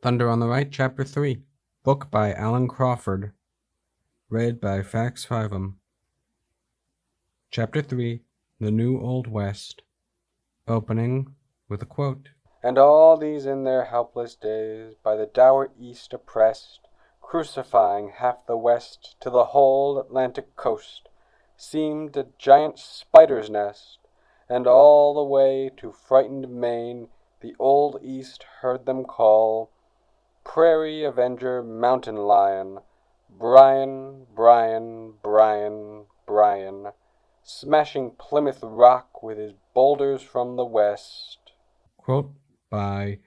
Thunder on the Right, Chapter 3. Book by Alan Crawford. Read by Fax Fivem. Chapter 3. The New Old West. Opening with a quote. And all these in their helpless days, by the dour East oppressed, crucifying half the West to the whole Atlantic coast, seemed a giant spider's nest, and all the way to frightened Maine the old East heard them call, Prairie Avenger, Mountain Lion, Brian, Brian, Brian, Brian, smashing Plymouth Rock with his boulders from the west. Quote by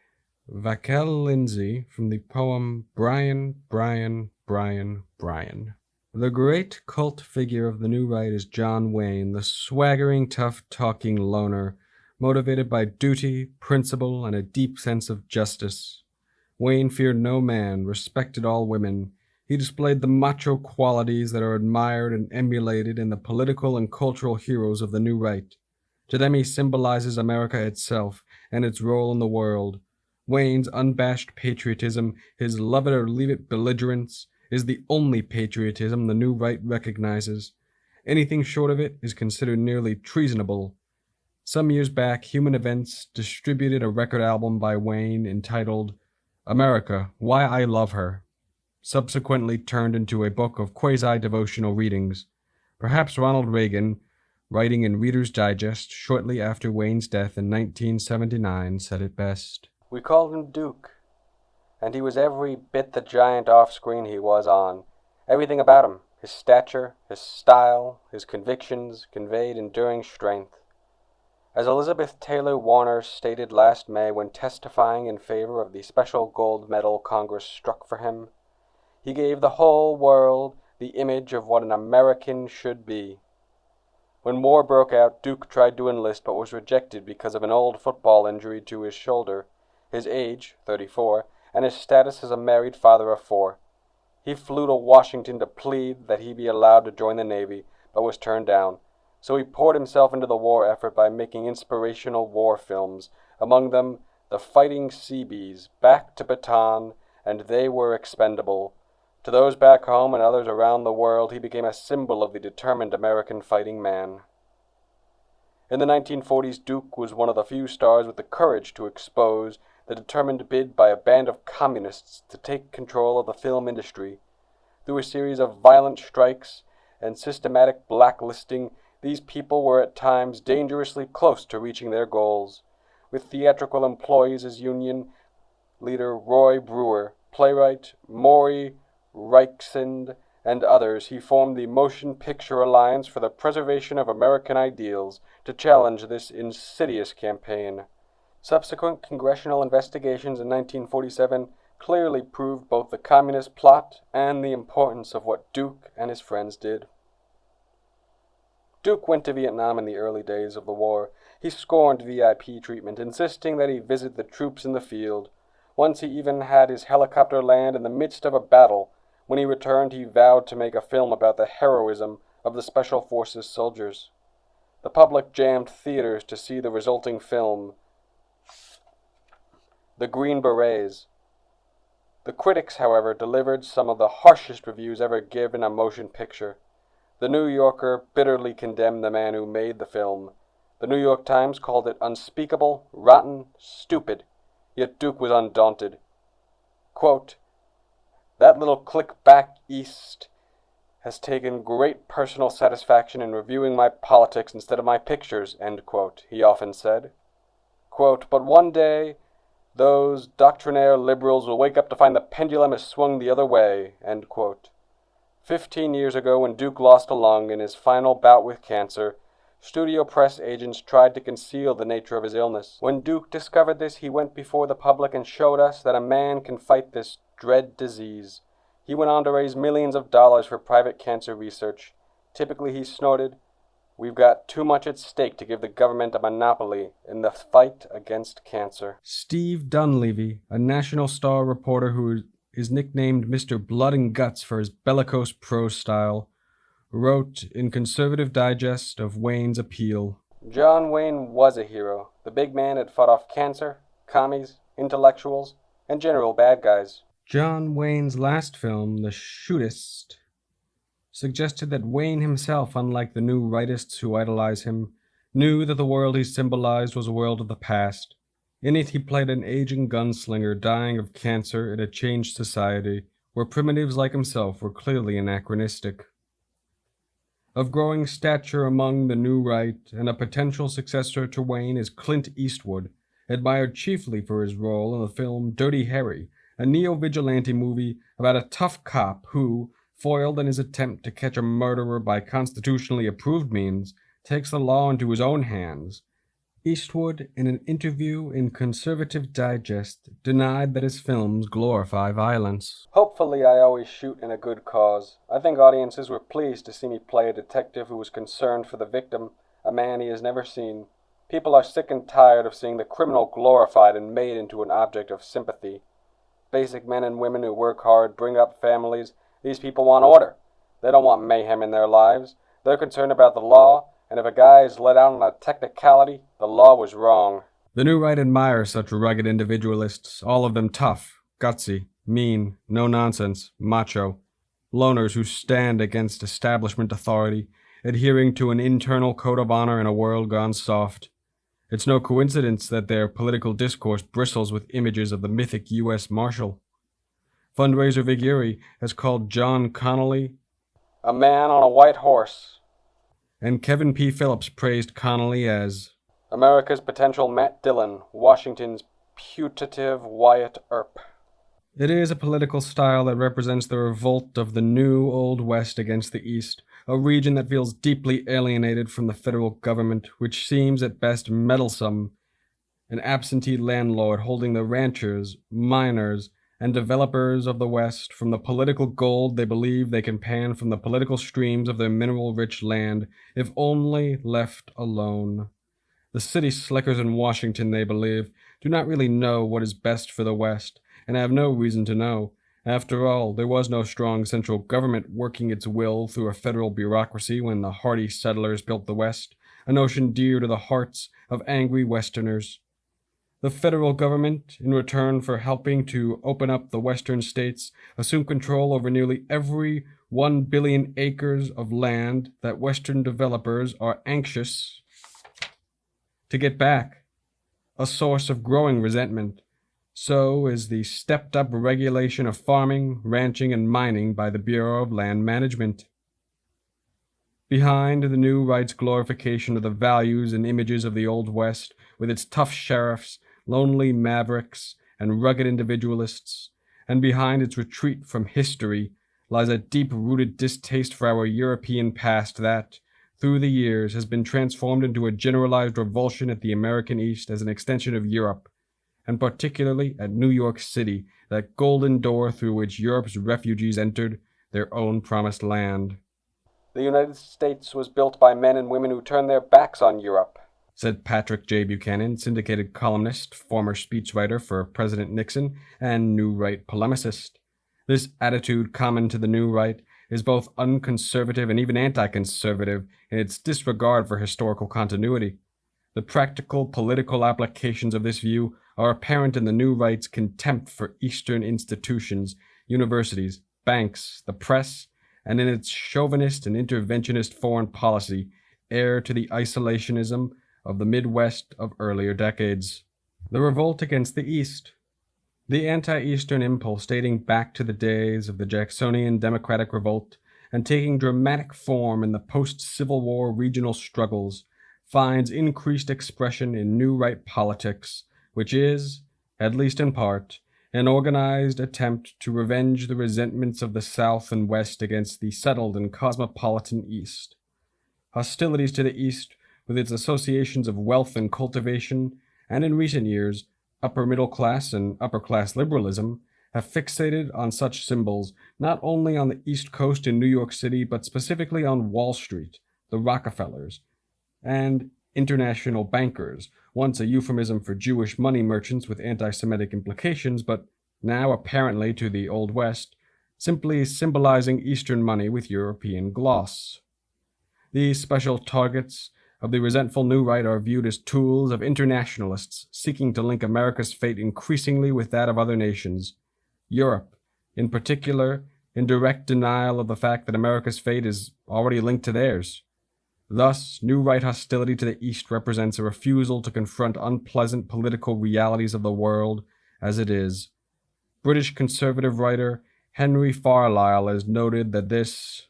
Vaquel Lindsay from the poem Brian, Brian, Brian, Brian. The great cult figure of the New Right is John Wayne, the swaggering, tough-talking loner, motivated by duty, principle, and a deep sense of justice. Wayne feared no man, respected all women. He displayed the macho qualities that are admired and emulated in the political and cultural heroes of the New Right. To them he symbolizes America itself and its role in the world. Wayne's unabashed patriotism, his love-it-or-leave-it belligerence, is the only patriotism the New Right recognizes. Anything short of it is considered nearly treasonable. Some years back, Human Events distributed a record album by Wayne entitled America, Why I Love Her, subsequently turned into a book of quasi-devotional readings. Perhaps Ronald Reagan, writing in Reader's Digest shortly after Wayne's death in 1979, said it best. We called him Duke, and he was every bit the giant off-screen he was on. Everything about him, his stature, his style, his convictions, conveyed enduring strength. As Elizabeth Taylor Warner stated last May when testifying in favor of the special gold medal Congress struck for him, he gave the whole world the image of what an American should be. When war broke out, Duke tried to enlist but was rejected because of an old football injury to his shoulder, his age, 34, and his status as a married father of 4. He flew to Washington to plead that he be allowed to join the Navy, but was turned down. So he poured himself into the war effort by making inspirational war films, among them The Fighting Seabees, Back to Bataan, and They Were Expendable. To those back home and others around the world, he became a symbol of the determined American fighting man. In the 1940s, Duke was one of the few stars with the courage to expose the determined bid by a band of communists to take control of the film industry. Through a series of violent strikes and systematic blacklisting, these people were at times dangerously close to reaching their goals. With theatrical employees as union leader Roy Brewer, playwright Maury Reichsind, and others, he formed the Motion Picture Alliance for the Preservation of American Ideals to challenge this insidious campaign. Subsequent congressional investigations in 1947 clearly proved both the communist plot and the importance of what Duke and his friends did. Duke went to Vietnam in the early days of the war. He scorned VIP treatment, insisting that he visit the troops in the field. Once he even had his helicopter land in the midst of a battle. When he returned, he vowed to make a film about the heroism of the Special Forces soldiers. The public jammed theaters to see the resulting film, The Green Berets. The critics, however, delivered some of the harshest reviews ever given a motion picture. The New Yorker bitterly condemned the man who made the film. The New York Times called it unspeakable, rotten, stupid. Yet Duke was undaunted. Quote, "That little clique back east has taken great personal satisfaction in reviewing my politics instead of my pictures," end quote, he often said. Quote, "But one day those doctrinaire liberals will wake up to find the pendulum has swung the other way," end quote. 15 years ago, when Duke lost a lung in his final bout with cancer, studio press agents tried to conceal the nature of his illness. When Duke discovered this, he went before the public and showed us that a man can fight this dread disease. He went on to raise millions of dollars for private cancer research. Typically, he snorted, "We've got too much at stake to give the government a monopoly in the fight against cancer." Steve Dunleavy, a national star reporter who is nicknamed Mr. Blood and Guts for his bellicose prose style, wrote in Conservative Digest of Wayne's appeal. John Wayne was a hero. The big man had fought off cancer, commies, intellectuals, and general bad guys. John Wayne's last film, The Shootist, suggested that Wayne himself, unlike the new rightists who idolize him, knew that the world he symbolized was a world of the past. In it, he played an aging gunslinger dying of cancer in a changed society where primitives like himself were clearly anachronistic. Of growing stature among the new right and a potential successor to Wayne is Clint Eastwood, admired chiefly for his role in the film Dirty Harry, a neo-vigilante movie about a tough cop who, foiled in his attempt to catch a murderer by constitutionally approved means, takes the law into his own hands. Eastwood, in an interview in Conservative Digest, denied that his films glorify violence. Hopefully I always shoot in a good cause. I think audiences were pleased to see me play a detective who was concerned for the victim, a man he has never seen. People are sick and tired of seeing the criminal glorified and made into an object of sympathy. Basic men and women who work hard, bring up families, these people want order. They don't want mayhem in their lives. They're concerned about the law, and if a guy is let out on a technicality, the law was wrong. The new right admires such rugged individualists, all of them tough, gutsy, mean, no-nonsense, macho, loners who stand against establishment authority, adhering to an internal code of honor in a world gone soft. It's no coincidence that their political discourse bristles with images of the mythic U.S. Marshal. Fundraiser Viguri has called John Connolly a man on a white horse, and Kevin P. Phillips praised Connolly as America's potential Matt Dillon, Washington's putative Wyatt Earp. It is a political style that represents the revolt of the new Old West against the East, a region that feels deeply alienated from the federal government, which seems at best meddlesome, an absentee landlord holding the ranchers, miners, and developers of the West from the political gold they believe they can pan from the political streams of their mineral-rich land, if only left alone. The city slickers in Washington, they believe, do not really know what is best for the West, and have no reason to know. After all, there was no strong central government working its will through a federal bureaucracy when the hardy settlers built the West, a notion dear to the hearts of angry Westerners. The federal government, in return for helping to open up the western states, assumed control over nearly every 1 billion acres of land that western developers are anxious to get back, a source of growing resentment. So is the stepped-up regulation of farming, ranching, and mining by the Bureau of Land Management. Behind the new right's glorification of the values and images of the Old West, with its tough sheriffs, lonely mavericks, and rugged individualists, and behind its retreat from history, lies a deep-rooted distaste for our European past that, through the years, has been transformed into a generalized revulsion at the American East as an extension of Europe, and particularly at New York City, that golden door through which Europe's refugees entered their own promised land. The United States was built by men and women who turned their backs on Europe, said Patrick J. Buchanan, syndicated columnist, former speechwriter for President Nixon, and New Right polemicist. This attitude common to the New Right is both unconservative and even anti-conservative in its disregard for historical continuity. The practical political applications of this view are apparent in the New Right's contempt for Eastern institutions, universities, banks, the press, and in its chauvinist and interventionist foreign policy, heir to the isolationism of the Midwest of earlier decades. The revolt against the East. The anti-Eastern impulse dating back to the days of the Jacksonian Democratic Revolt and taking dramatic form in the post-Civil War regional struggles finds increased expression in New Right politics, which is, at least in part, an organized attempt to revenge the resentments of the South and West against the settled and cosmopolitan East. Hostilities to the East, with its associations of wealth and cultivation, and in recent years, upper middle class and upper class liberalism, have fixated on such symbols not only on the East Coast in New York City, but specifically on Wall Street, the Rockefellers, and international bankers, once a euphemism for Jewish money merchants with anti-Semitic implications, but now apparently to the Old West, simply symbolizing Eastern money with European gloss. These special targets of the resentful New Right are viewed as tools of internationalists seeking to link America's fate increasingly with that of other nations. Europe, in particular, in direct denial of the fact that America's fate is already linked to theirs. Thus, New Right hostility to the East represents a refusal to confront unpleasant political realities of the world as it is. British conservative writer Henry Carlyle has noted that this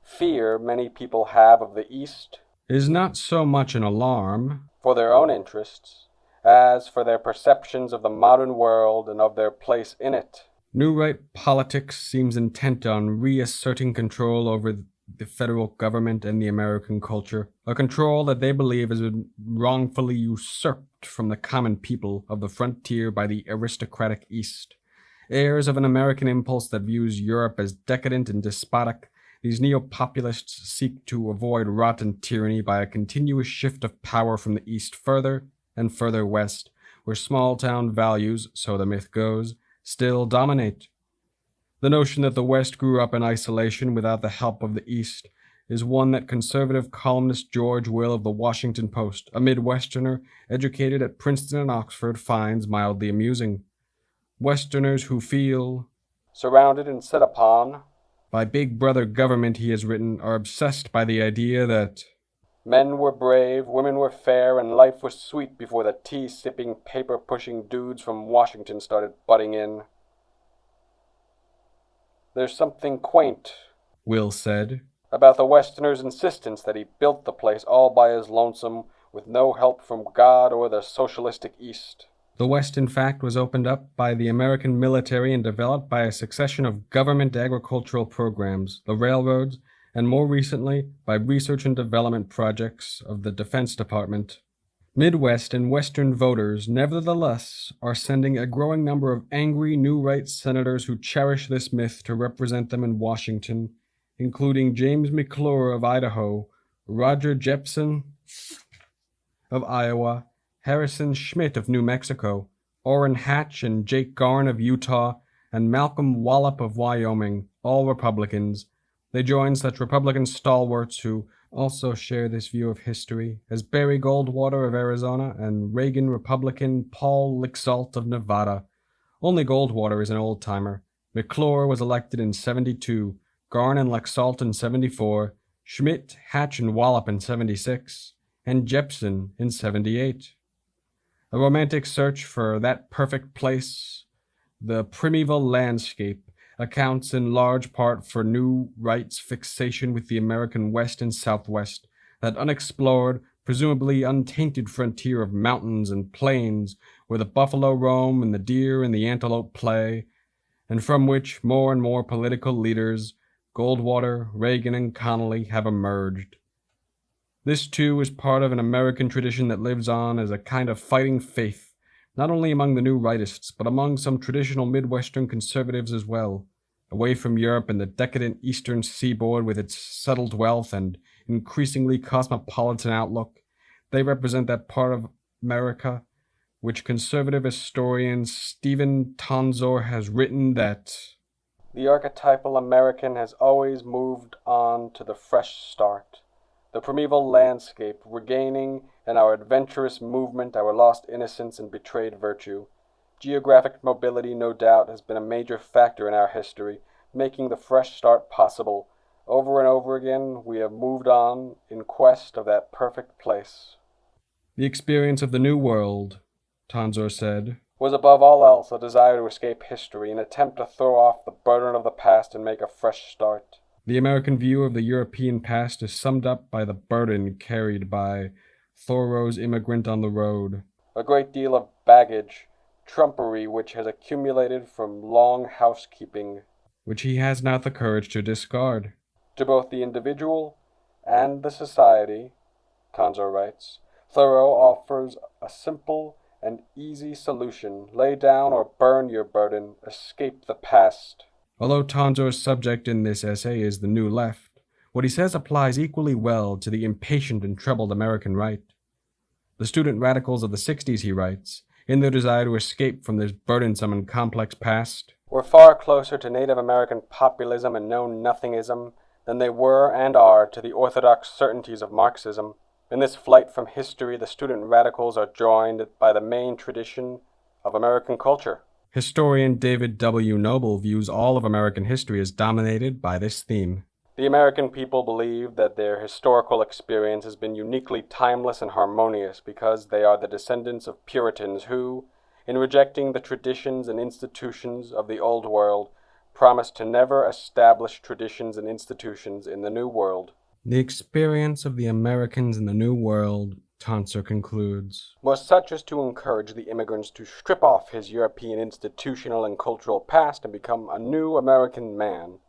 fear many people have of the East is not so much an alarm for their own interests as for their perceptions of the modern world and of their place in it. New Right politics seems intent on reasserting control over the federal government and the American culture, a control that they believe has been wrongfully usurped from the common people of the frontier by the aristocratic East. Heirs of an American impulse that views Europe as decadent and despotic, these neo-populists seek to avoid rotten tyranny by a continuous shift of power from the East further and further west, where small-town values, so the myth goes, still dominate. The notion that the West grew up in isolation without the help of the East is one that conservative columnist George Will of the Washington Post, a Midwesterner educated at Princeton and Oxford, finds mildly amusing. Westerners who feel surrounded and set upon by Big Brother government, he has written, are obsessed by the idea that men were brave, women were fair, and life was sweet before the tea-sipping, paper-pushing dudes from Washington started butting in. There's something quaint, Will said, about the Westerner's insistence that he built the place all by his lonesome, with no help from God or the socialistic East. The West, in fact, was opened up by the American military and developed by a succession of government agricultural programs, the railroads, and more recently by research and development projects of the Defense Department. Midwest and Western voters, nevertheless, are sending a growing number of angry New Right senators who cherish this myth to represent them in Washington, including James McClure of Idaho, Roger Jepsen of Iowa, Harrison Schmitt of New Mexico, Orrin Hatch and Jake Garn of Utah, and Malcolm Wallop of Wyoming, all Republicans. They join such Republican stalwarts who also share this view of history as Barry Goldwater of Arizona and Reagan Republican Paul Licksolt of Nevada. Only Goldwater is an old-timer. McClure was elected in 72, Garn and Licksolt in 74, Schmitt, Hatch, and Wallop in 76, and Jepsen in 78. A romantic search for that perfect place, the primeval landscape, accounts in large part for New Right's fixation with the American West and Southwest, that unexplored, presumably untainted frontier of mountains and plains where the buffalo roam and the deer and the antelope play, and from which more and more political leaders, Goldwater, Reagan, and Connally, have emerged. This, too, is part of an American tradition that lives on as a kind of fighting faith, not only among the New Rightists, but among some traditional Midwestern conservatives as well. Away from Europe and the decadent eastern seaboard with its settled wealth and increasingly cosmopolitan outlook, they represent that part of America which conservative historian Stephen Tonzor has written that the archetypal American has always moved on to the fresh start, the primeval landscape, regaining in our adventurous movement our lost innocence and betrayed virtue. Geographic mobility, no doubt, has been a major factor in our history, making the fresh start possible. Over and over again, we have moved on in quest of that perfect place. The experience of the New World, Tonzor said, was above all else a desire to escape history, an attempt to throw off the burden of the past and make a fresh start. The American view of the European past is summed up by the burden carried by Thoreau's Immigrant on the Road. A great deal of baggage, trumpery which has accumulated from long housekeeping, which he has not the courage to discard. To both the individual and the society, Tonzor writes, Thoreau offers a simple and easy solution. Lay down or burn your burden, escape the past. Although Tonzor's subject in this essay is the New Left, what he says applies equally well to the impatient and troubled American right. The student radicals of the 60s, he writes, in their desire to escape from this burdensome and complex past, were far closer to Native American populism and know-nothingism than they were and are to the orthodox certainties of Marxism. In this flight from history, the student radicals are joined by the main tradition of American culture. Historian David W. Noble views all of American history as dominated by this theme. The American people believe that their historical experience has been uniquely timeless and harmonious because they are the descendants of Puritans who, in rejecting the traditions and institutions of the Old World, promised to never establish traditions and institutions in the New World. The experience of the Americans in the New World, Tonser concludes, was such as to encourage the immigrants to strip off his European institutional and cultural past and become a new American man.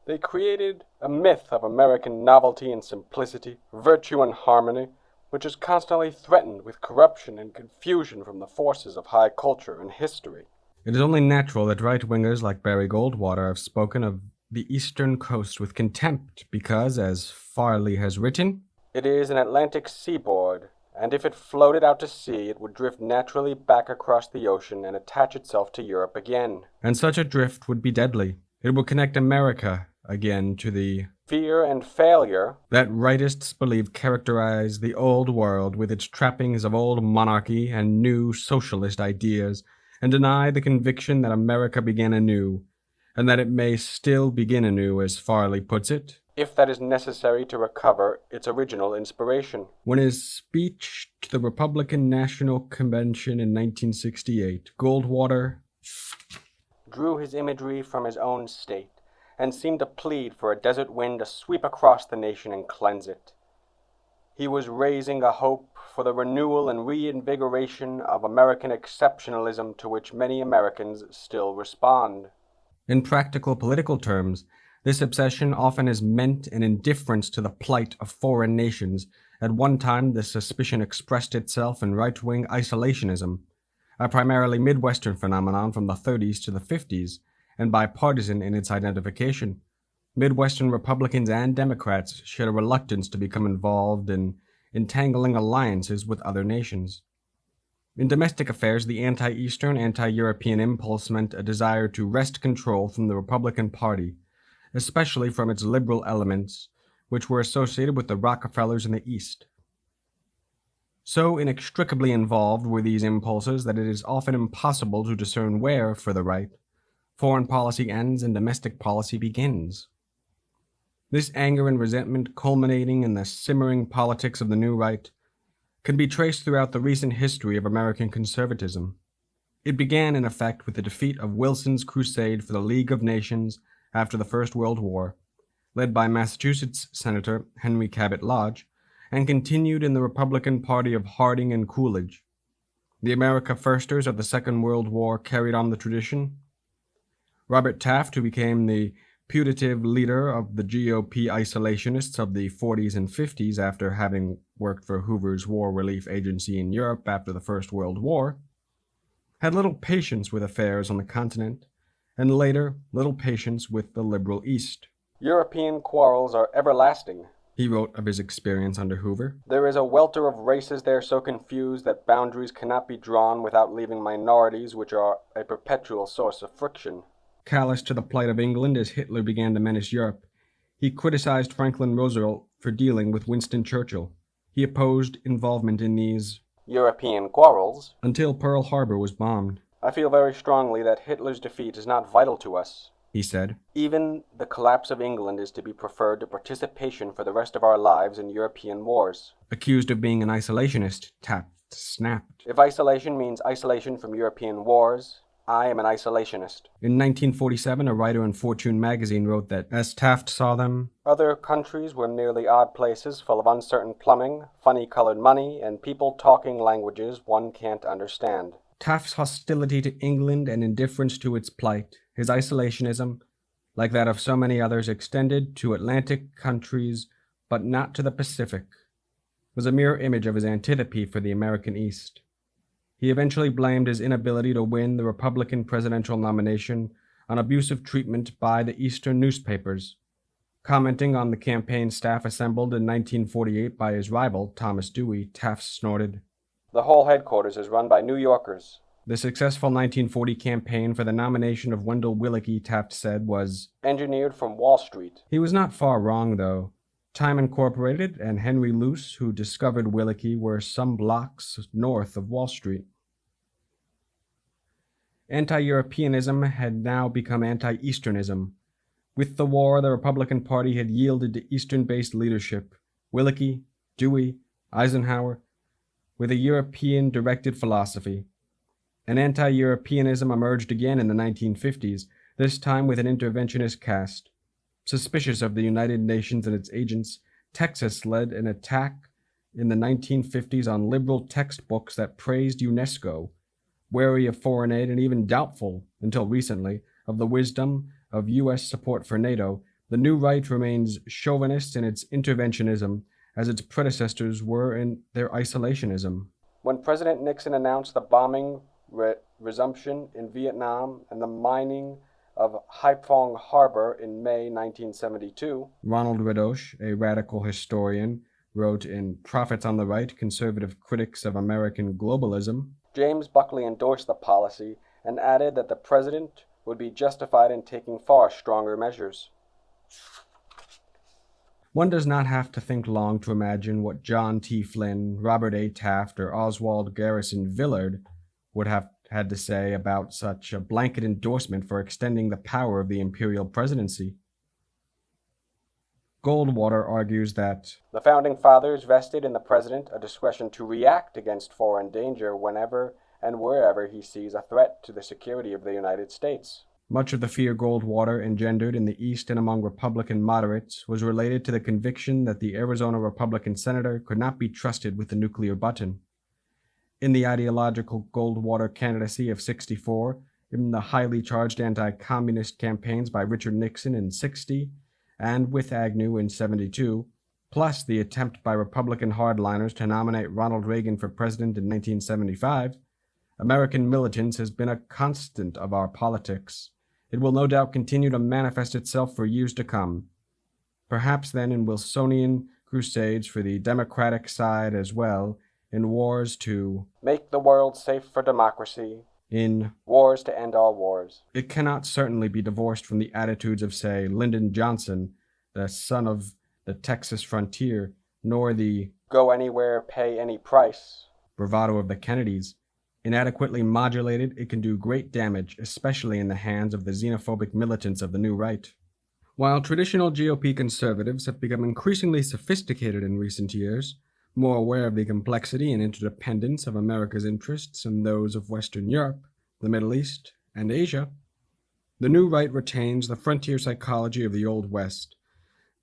They created a myth of American novelty and simplicity, virtue and harmony, which is constantly threatened with corruption and confusion from the forces of high culture and history. It is only natural that right-wingers like Barry Goldwater have spoken of the eastern coast with contempt because, as Farley has written, it is an Atlantic seaboard, and if it floated out to sea, it would drift naturally back across the ocean and attach itself to Europe again. And such a drift would be deadly. It would connect America again to the fear and failure that rightists believe characterize the old world with its trappings of old monarchy and new socialist ideas, and deny the conviction that America began anew, and that it may still begin anew, as Farley puts it, if that is necessary to recover its original inspiration. When his speech to the Republican National Convention in 1968, Goldwater drew his imagery from his own state, and seemed to plead for a desert wind to sweep across the nation and cleanse it. He was raising a hope for the renewal and reinvigoration of American exceptionalism to which many Americans still respond. In practical political terms, this obsession often is meant an indifference to the plight of foreign nations. At one time, this suspicion expressed itself in right-wing isolationism, a primarily Midwestern phenomenon from the 30s to the 50s, and bipartisan in its identification. Midwestern Republicans and Democrats showed a reluctance to become involved in entangling alliances with other nations. In domestic affairs, the anti-Eastern, anti-European impulse meant a desire to wrest control from the Republican Party, especially from its liberal elements, which were associated with the Rockefellers in the East. So inextricably involved were these impulses that it is often impossible to discern where, for the right, foreign policy ends and domestic policy begins. This anger and resentment, culminating in the simmering politics of the New Right, can be traced throughout the recent history of American conservatism. It began, in effect, with the defeat of Wilson's crusade for the League of Nations after the First World War, led by Massachusetts Senator Henry Cabot Lodge, and continued in the Republican Party of Harding and Coolidge. The America Firsters of the Second World War carried on the tradition. Robert Taft, who became the putative leader of the GOP isolationists of the 40s and 50s after having worked for Hoover's War Relief Agency in Europe after the First World War, had little patience with affairs on the continent, and later little patience with the liberal East. European quarrels are everlasting, he wrote of his experience under Hoover. There is a welter of races there so confused that boundaries cannot be drawn without leaving minorities which are a perpetual source of friction. Callous to the plight of England as Hitler began to menace Europe, he criticized Franklin Roosevelt for dealing with Winston Churchill. He opposed involvement in these European quarrels until Pearl Harbor was bombed. I feel very strongly that Hitler's defeat is not vital to us, he said. Even the collapse of England is to be preferred to participation for the rest of our lives in European wars. Accused of being an isolationist, Taft snapped. If isolation means isolation from European wars, I am an isolationist. In 1947, a writer in Fortune magazine wrote that, as Taft saw them, other countries were merely odd places full of uncertain plumbing, funny-colored money, and people talking languages one can't understand. Taft's hostility to England and indifference to its plight, his isolationism, like that of so many others, extended to Atlantic countries but not to the Pacific, was a mirror image of his antipathy for the American East. He eventually blamed his inability to win the Republican presidential nomination on abusive treatment by the Eastern newspapers. Commenting on the campaign staff assembled in 1948 by his rival, Thomas Dewey, Taft snorted, "The whole headquarters is run by New Yorkers." The successful 1940 campaign for the nomination of Wendell Willkie, Taft said, was engineered from Wall Street. He was not far wrong, though. Time Incorporated and Henry Luce, who discovered Willkie, were some blocks north of Wall Street. Anti-Europeanism had now become anti-Easternism. With the war, the Republican Party had yielded to Eastern-based leadership. Willkie, Dewey, Eisenhower, with a European-directed philosophy. An anti-Europeanism emerged again in the 1950s, this time with an interventionist cast. Suspicious of the United Nations and its agents, Texas led an attack in the 1950s on liberal textbooks that praised UNESCO, wary of foreign aid and even doubtful, until recently, of the wisdom of U.S. support for NATO. The new right remains chauvinist in its interventionism, as its predecessors were in their isolationism. When President Nixon announced the bombing resumption in Vietnam and the mining of Haiphong Harbor in May 1972, Ronald Radosh, a radical historian, wrote in Prophets on the Right, Conservative Critics of American Globalism, James Buckley endorsed the policy and added that the president would be justified in taking far stronger measures. One does not have to think long to imagine what John T. Flynn, Robert A. Taft, or Oswald Garrison Villard would have had to say about such a blanket endorsement for extending the power of the imperial presidency. Goldwater argues that the Founding Fathers vested in the president a discretion to react against foreign danger whenever and wherever he sees a threat to the security of the United States. Much of the fear Goldwater engendered in the East and among Republican moderates was related to the conviction that the Arizona Republican senator could not be trusted with the nuclear button. In the ideological Goldwater candidacy of 64, in the highly charged anti-communist campaigns by Richard Nixon in 60, and with Agnew in 72, plus the attempt by Republican hardliners to nominate Ronald Reagan for president in 1975, American militance has been a constant of our politics. It will no doubt continue to manifest itself for years to come. Perhaps then in Wilsonian crusades for the Democratic side as well, in wars to make the world safe for democracy, in wars to end all wars. It cannot certainly be divorced from the attitudes of, say, Lyndon Johnson, the son of the Texas frontier, nor the go anywhere, pay any price bravado of the Kennedys. Inadequately modulated, it can do great damage, especially in the hands of the xenophobic militants of the new right. While traditional GOP conservatives have become increasingly sophisticated in recent years, more aware of the complexity and interdependence of America's interests and those of Western Europe, the Middle East, and Asia, the new right retains the frontier psychology of the Old West.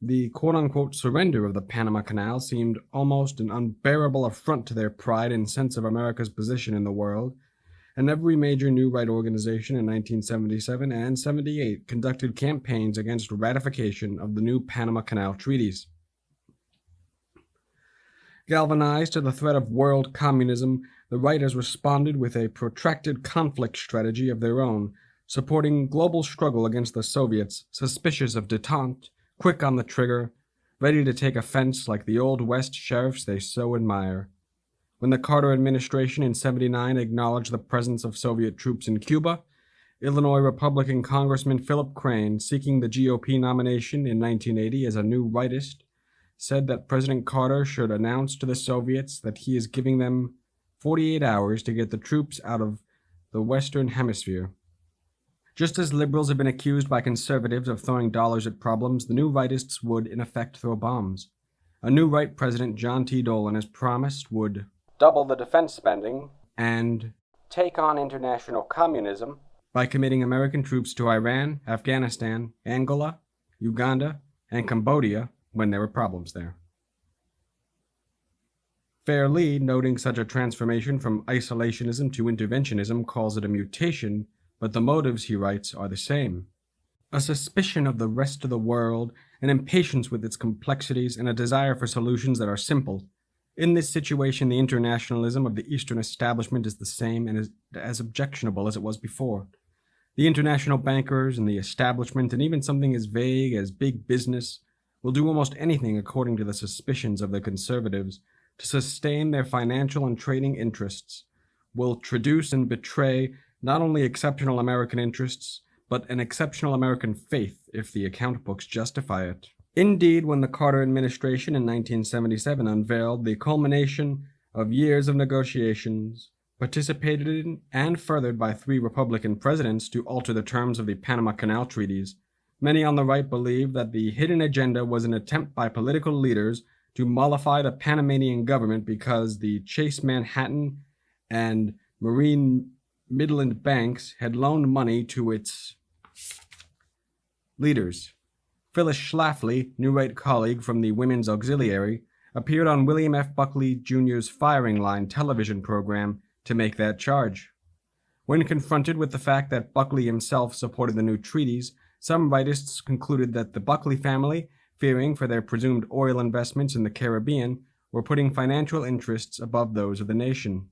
The quote-unquote surrender of the Panama Canal seemed almost an unbearable affront to their pride and sense of America's position in the world, and every major new right organization in 1977 and 78 conducted campaigns against ratification of the new Panama Canal treaties. Galvanized to the threat of world communism, the right has responded with a protracted conflict strategy of their own, supporting global struggle against the Soviets, suspicious of détente, quick on the trigger, ready to take offense like the Old West sheriffs they so admire. When the Carter administration in '79 acknowledged the presence of Soviet troops in Cuba, Illinois Republican Congressman Philip Crane, seeking the GOP nomination in 1980 as a new rightist, said that President Carter should announce to the Soviets that he is giving them 48 hours to get the troops out of the Western Hemisphere. Just as liberals have been accused by conservatives of throwing dollars at problems, the new rightists would, in effect, throw bombs. A new right president, John T. Dolan, has promised would double the defense spending and take on international communism by committing American troops to Iran, Afghanistan, Angola, Uganda, and Cambodia when there were problems there. Fairley, noting such a transformation from isolationism to interventionism, calls it a mutation, but the motives, he writes, are the same. A suspicion of the rest of the world, an impatience with its complexities, and a desire for solutions that are simple. In this situation, the internationalism of the Eastern establishment is the same and is as objectionable as it was before. The international bankers and the establishment, and even something as vague as big business, will do almost anything, according to the suspicions of the conservatives, to sustain their financial and trading interests, will traduce and betray not only exceptional American interests, but an exceptional American faith if the account books justify it. Indeed, when the Carter administration in 1977 unveiled the culmination of years of negotiations, participated in and furthered by 3 Republican presidents to alter the terms of the Panama Canal treaties, many on the right believed that the hidden agenda was an attempt by political leaders to mollify the Panamanian government because the Chase Manhattan and Marine Midland banks had loaned money to its leaders. Phyllis Schlafly, New Right colleague from the Women's Auxiliary, appeared on William F. Buckley Jr.'s Firing Line television program to make that charge. When confronted with the fact that Buckley himself supported the new treaties, some rightists concluded that the Buckley family, fearing for their presumed oil investments in the Caribbean, were putting financial interests above those of the nation.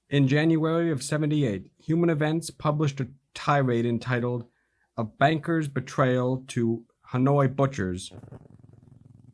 In January of '78, Human Events published a tirade entitled "A Banker's Betrayal to Hanoi Butchers,"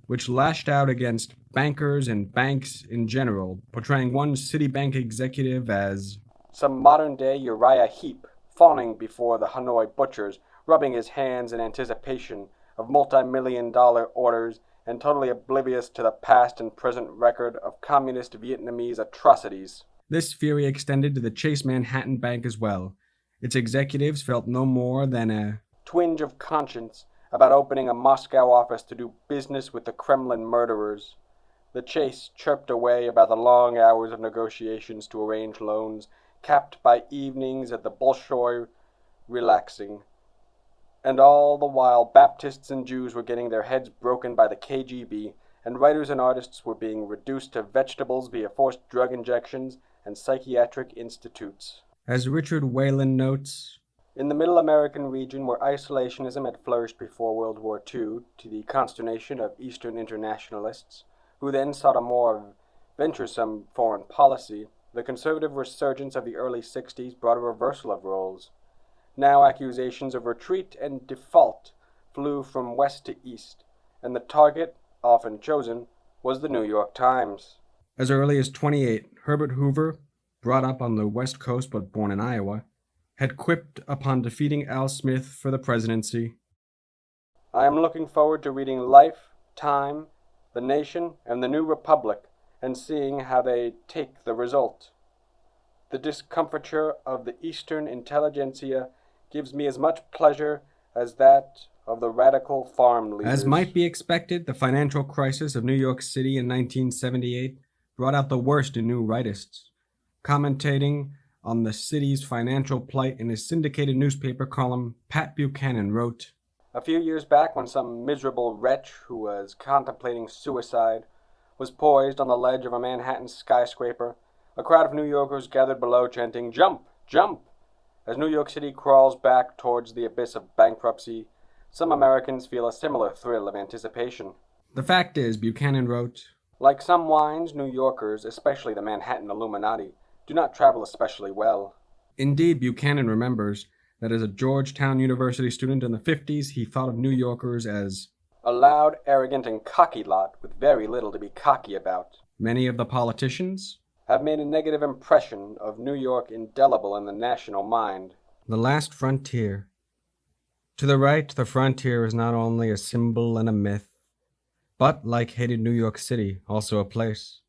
which lashed out against bankers and banks in general, portraying one Citibank executive as some modern-day Uriah Heep, fawning before the Hanoi butchers, rubbing his hands in anticipation of multi-million-dollar orders, and totally oblivious to the past and present record of communist Vietnamese atrocities. This fury extended to the Chase Manhattan Bank as well. Its executives felt no more than a twinge of conscience about opening a Moscow office to do business with the Kremlin murderers. The Chase chirped away about the long hours of negotiations to arrange loans, capped by evenings at the Bolshoi relaxing. And all the while Baptists and Jews were getting their heads broken by the KGB, and writers and artists were being reduced to vegetables via forced drug injections and psychiatric institutes. As Richard Whalen notes, in the Middle American region where isolationism had flourished before World War II, to the consternation of Eastern internationalists, who then sought a more venturesome foreign policy, the conservative resurgence of the early 60s brought a reversal of roles. Now accusations of retreat and default flew from west to east, and the target, often chosen, was the New York Times. As early as 28, Herbert Hoover, brought up on the West Coast but born in Iowa, had quipped upon defeating Al Smith for the presidency, "I am looking forward to reading Life, Time, The Nation, and the New Republic, and seeing how they take the result. The discomfiture of the Eastern intelligentsia gives me as much pleasure as that of the radical farm leaders." As might be expected, the financial crisis of New York City in 1978 brought out the worst in new rightists. Commentating on the city's financial plight in his syndicated newspaper column, Pat Buchanan wrote, "A few years back, when some miserable wretch who was contemplating suicide was poised on the ledge of a Manhattan skyscraper, a crowd of New Yorkers gathered below chanting, 'Jump! Jump!' As New York City crawls back towards the abyss of bankruptcy, some Americans feel a similar thrill of anticipation." The fact is, Buchanan wrote, "Like some wines, New Yorkers, especially the Manhattan Illuminati, do not travel especially well." Indeed, Buchanan remembers that as a Georgetown University student in the 50s, he thought of New Yorkers as a loud, arrogant, and cocky lot with very little to be cocky about. Many of the politicians have made a negative impression of New York indelible in the national mind. The last frontier. To the right, the frontier is not only a symbol and a myth, but, like hated New York City, also a place.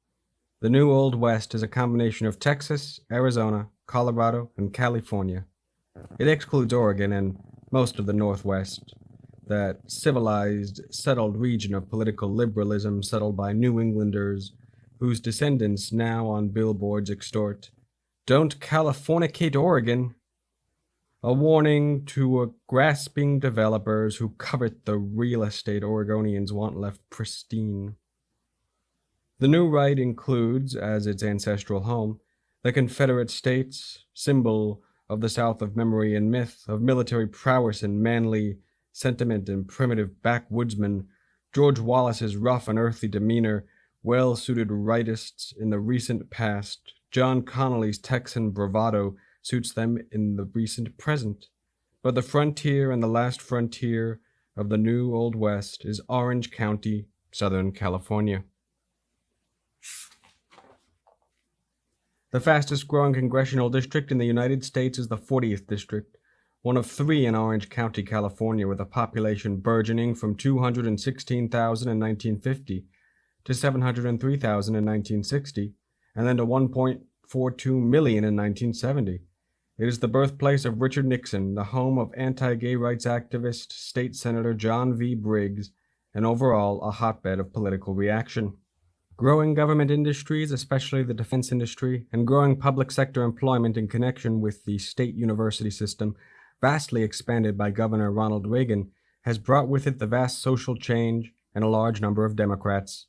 The New Old West is a combination of Texas, Arizona, Colorado, and California. It excludes Oregon and most of the Northwest, that civilized, settled region of political liberalism settled by New Englanders whose descendants now on billboards extort, "Don't Californicate Oregon," a warning to grasping developers who covet the real estate Oregonians want left pristine. The New Right includes, as its ancestral home, the Confederate States, symbol of the South of memory and myth, of military prowess and manly sentiment and primitive backwoodsmen, George Wallace's rough and earthly demeanor, well-suited rightists in the recent past, John Connolly's Texan bravado suits them in the recent present. But the frontier and the last frontier of the New Old West is Orange County, Southern California. The fastest growing congressional district in the United States is the 40th District, one of 3 in Orange County, California, with a population burgeoning from 216,000 in 1950 to 703,000 in 1960, and then to 1.42 million in 1970. It is the birthplace of Richard Nixon, the home of anti-gay rights activist State Senator John V. Briggs, and overall a hotbed of political reaction. Growing government industries, especially the defense industry, and growing public sector employment in connection with the state university system, vastly expanded by Governor Ronald Reagan, has brought with it the vast social change and a large number of Democrats.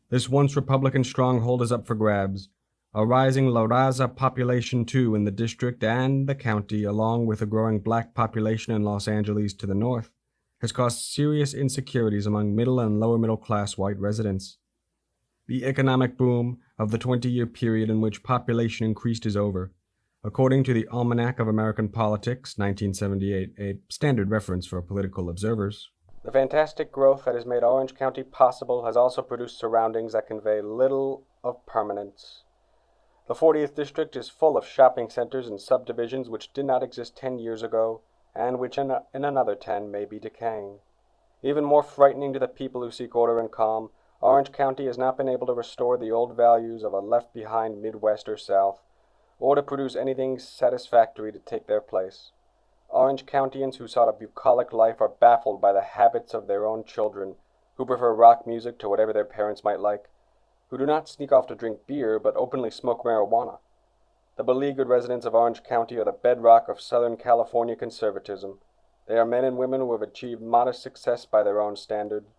This once Republican stronghold is up for grabs. A rising La Raza population, too, in the district and the county, along with a growing black population in Los Angeles to the north, has caused serious insecurities among middle and lower middle class white residents. The economic boom of the 20-year period in which population increased is over. According to the Almanac of American Politics, 1978, a standard reference for political observers, the fantastic growth that has made Orange County possible has also produced surroundings that convey little of permanence. The 40th District is full of shopping centers and subdivisions which did not exist 10 years ago, and which in another 10 may be decaying. Even more frightening to the people who seek order and calm, Orange County has not been able to restore the old values of a left-behind Midwest or South, or to produce anything satisfactory to take their place. Orange Countians who sought a bucolic life are baffled by the habits of their own children, who prefer rock music to whatever their parents might like, who do not sneak off to drink beer but openly smoke marijuana. The beleaguered residents of Orange County are the bedrock of Southern California conservatism. They are men and women who have achieved modest success by their own standards.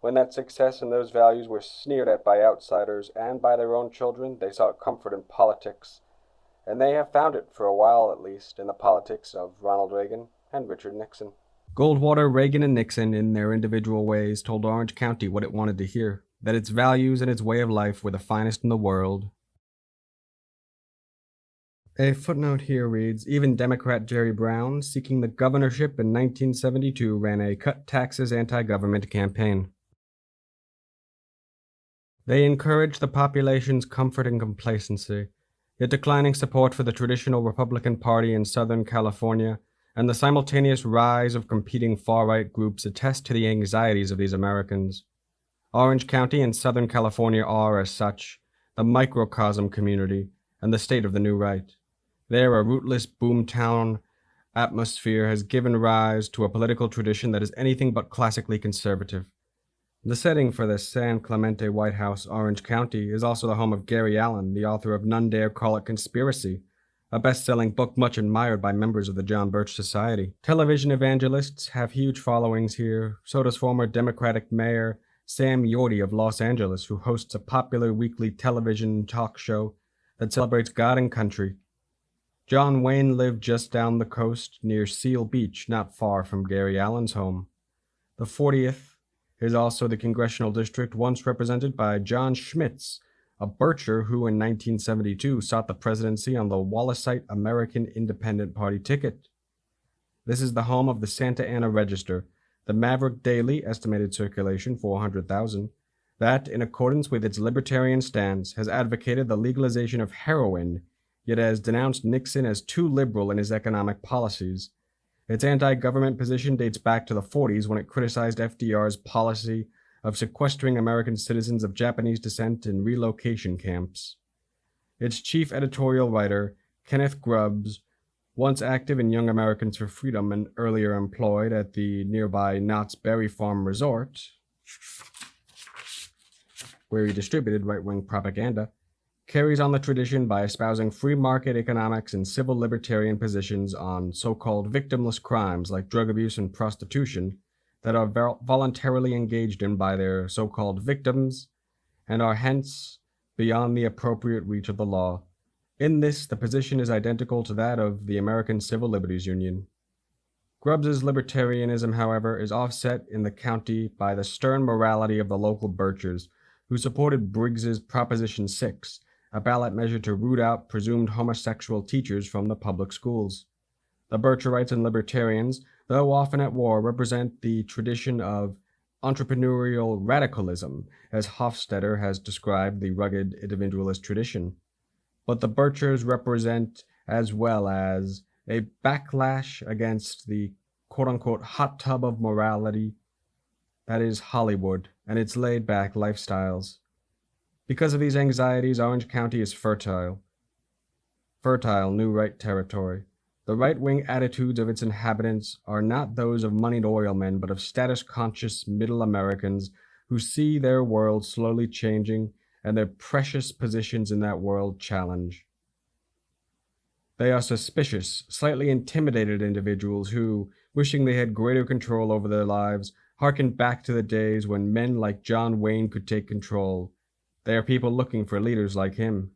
When that success and those values were sneered at by outsiders and by their own children, they sought comfort in politics. And they have found it, for a while at least, in the politics of Ronald Reagan and Richard Nixon. Goldwater, Reagan, and Nixon, in their individual ways, told Orange County what it wanted to hear, that its values and its way of life were the finest in the world. A footnote here reads, even Democrat Jerry Brown, seeking the governorship in 1972, ran a cut taxes anti-government campaign. They encouraged the population's comfort and complacency, yet declining support for the traditional Republican Party in Southern California and the simultaneous rise of competing far-right groups attest to the anxieties of these Americans. Orange County and Southern California are, as such, the microcosm community and the state of the new right. There, a rootless boomtown atmosphere has given rise to a political tradition that is anything but classically conservative. The setting for the San Clemente White House, Orange County, is also the home of Gary Allen, the author of None Dare Call It Conspiracy, a best-selling book much admired by members of the John Birch Society. Television evangelists have huge followings here. So does former Democratic Mayor Sam Yorty of Los Angeles, who hosts a popular weekly television talk show that celebrates God and country. John Wayne lived just down the coast near Seal Beach, not far from Gary Allen's home. The 40th is also the congressional district once represented by John Schmitz, a Bircher who in 1972 sought the presidency on the Wallisite American Independent Party ticket. This is the home of the Santa Ana Register, the Maverick Daily, estimated circulation 400,000, that, in accordance with its libertarian stance, has advocated the legalization of heroin, yet has denounced Nixon as too liberal in his economic policies. Its anti-government position dates back to the 40s when it criticized FDR's policy of sequestering American citizens of Japanese descent in relocation camps. Its chief editorial writer, Kenneth Grubbs, once active in Young Americans for Freedom and earlier employed at the nearby Knott's Berry Farm Resort, where he distributed right-wing propaganda, carries on the tradition by espousing free market economics and civil libertarian positions on so-called victimless crimes like drug abuse and prostitution that are voluntarily engaged in by their so-called victims and are hence beyond the appropriate reach of the law. In this, the position is identical to that of the American Civil Liberties Union. Grubbs's libertarianism, however, is offset in the county by the stern morality of the local Birchers, who supported Briggs's Proposition 6, a ballot measure to root out presumed homosexual teachers from the public schools. The Bircherites and Libertarians, though often at war, represent the tradition of entrepreneurial radicalism, as Hofstadter has described the rugged individualist tradition. But the Birchers represent, as well as a backlash against the quote-unquote hot tub of morality that is Hollywood and its laid-back lifestyles. Because of these anxieties, Orange County is fertile new right territory. The right-wing attitudes of its inhabitants are not those of moneyed oilmen, but of status-conscious middle Americans who see their world slowly changing and their precious positions in that world challenged. They are suspicious, slightly intimidated individuals who, wishing they had greater control over their lives, harken back to the days when men like John Wayne could take control. They are people looking for leaders like him.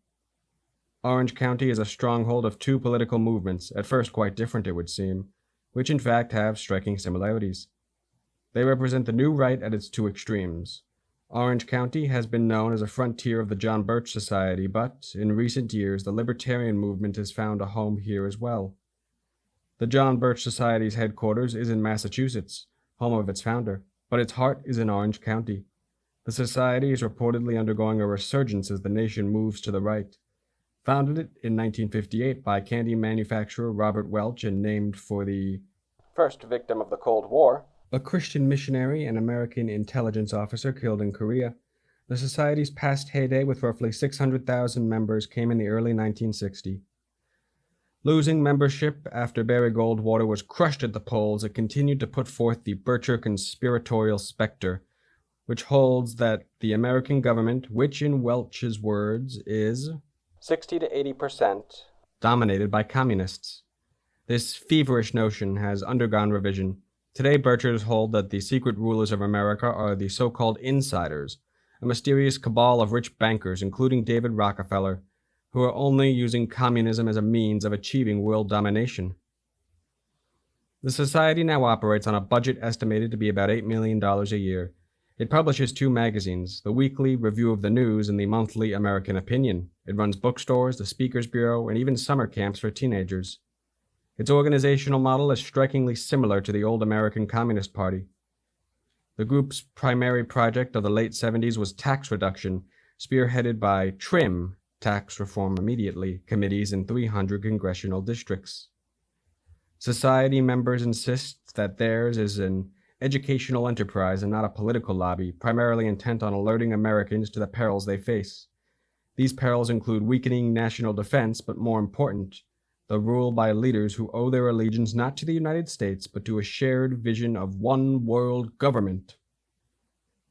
Orange County is a stronghold of two political movements, at first quite different it would seem, which in fact have striking similarities. They represent the new right at its two extremes. Orange County has been known as a frontier of the John Birch Society, but in recent years the libertarian movement has found a home here as well. The John Birch Society's headquarters is in Massachusetts, home of its founder, but its heart is in Orange County. The society is reportedly undergoing a resurgence as the nation moves to the right. Founded in 1958 by candy manufacturer Robert Welch and named for the first victim of the Cold War, a Christian missionary and American intelligence officer killed in Korea, the society's past heyday with roughly 600,000 members came in the early 1960s. Losing membership after Barry Goldwater was crushed at the polls, it continued to put forth the Bircher conspiratorial specter, which holds that the American government, which in Welch's words is 60 to 80% dominated by communists. This feverish notion has undergone revision. Today, Birchers hold that the secret rulers of America are the so-called insiders, a mysterious cabal of rich bankers, including David Rockefeller, who are only using communism as a means of achieving world domination. The society now operates on a budget estimated to be about $8 million a year. It publishes two magazines, the Weekly Review of the News and the Monthly American Opinion. It runs bookstores, the Speakers Bureau, and even summer camps for teenagers. Its organizational model is strikingly similar to the old American Communist Party. The group's primary project of the late 70s was tax reduction, spearheaded by TRIM, Tax Reform Immediately, committees in 300 congressional districts. Society members insist that theirs is an educational enterprise and not a political lobby, primarily intent on alerting Americans to the perils they face. These perils include weakening national defense, but more important, the rule by leaders who owe their allegiance not to the United States, but to a shared vision of one world government.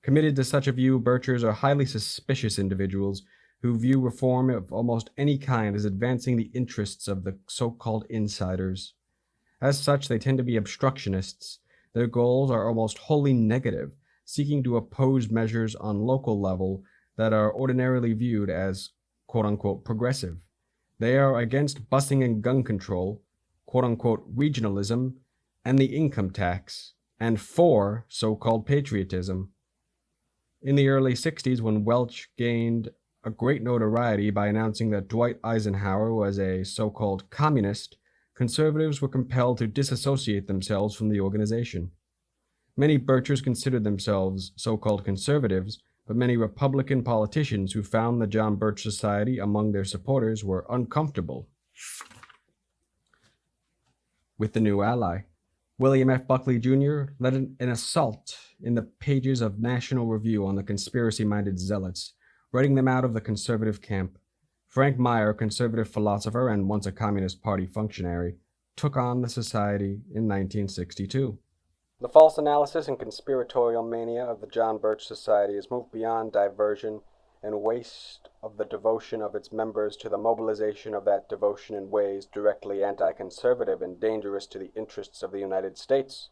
Committed to such a view, Birchers are highly suspicious individuals who view reform of almost any kind as advancing the interests of the so-called insiders. As such, they tend to be obstructionists. Their goals are almost wholly negative, seeking to oppose measures on local level that are ordinarily viewed as quote-unquote progressive. They are against busing and gun control, quote-unquote regionalism, and the income tax, and for so-called patriotism. In the early 60s, when Welch gained a great notoriety by announcing that Dwight Eisenhower was a so-called communist, conservatives were compelled to disassociate themselves from the organization. Many Birchers considered themselves so-called conservatives, but many Republican politicians who found the John Birch Society among their supporters were uncomfortable with the new ally. William F. Buckley Jr. led an assault in the pages of National Review on the conspiracy-minded zealots, writing them out of the conservative camp. Frank Meyer, conservative philosopher and once a Communist Party functionary, took on the society in 1962. The false analysis and conspiratorial mania of the John Birch Society has moved beyond diversion and waste of the devotion of its members to the mobilization of that devotion in ways directly anti-conservative and dangerous to the interests of the United States.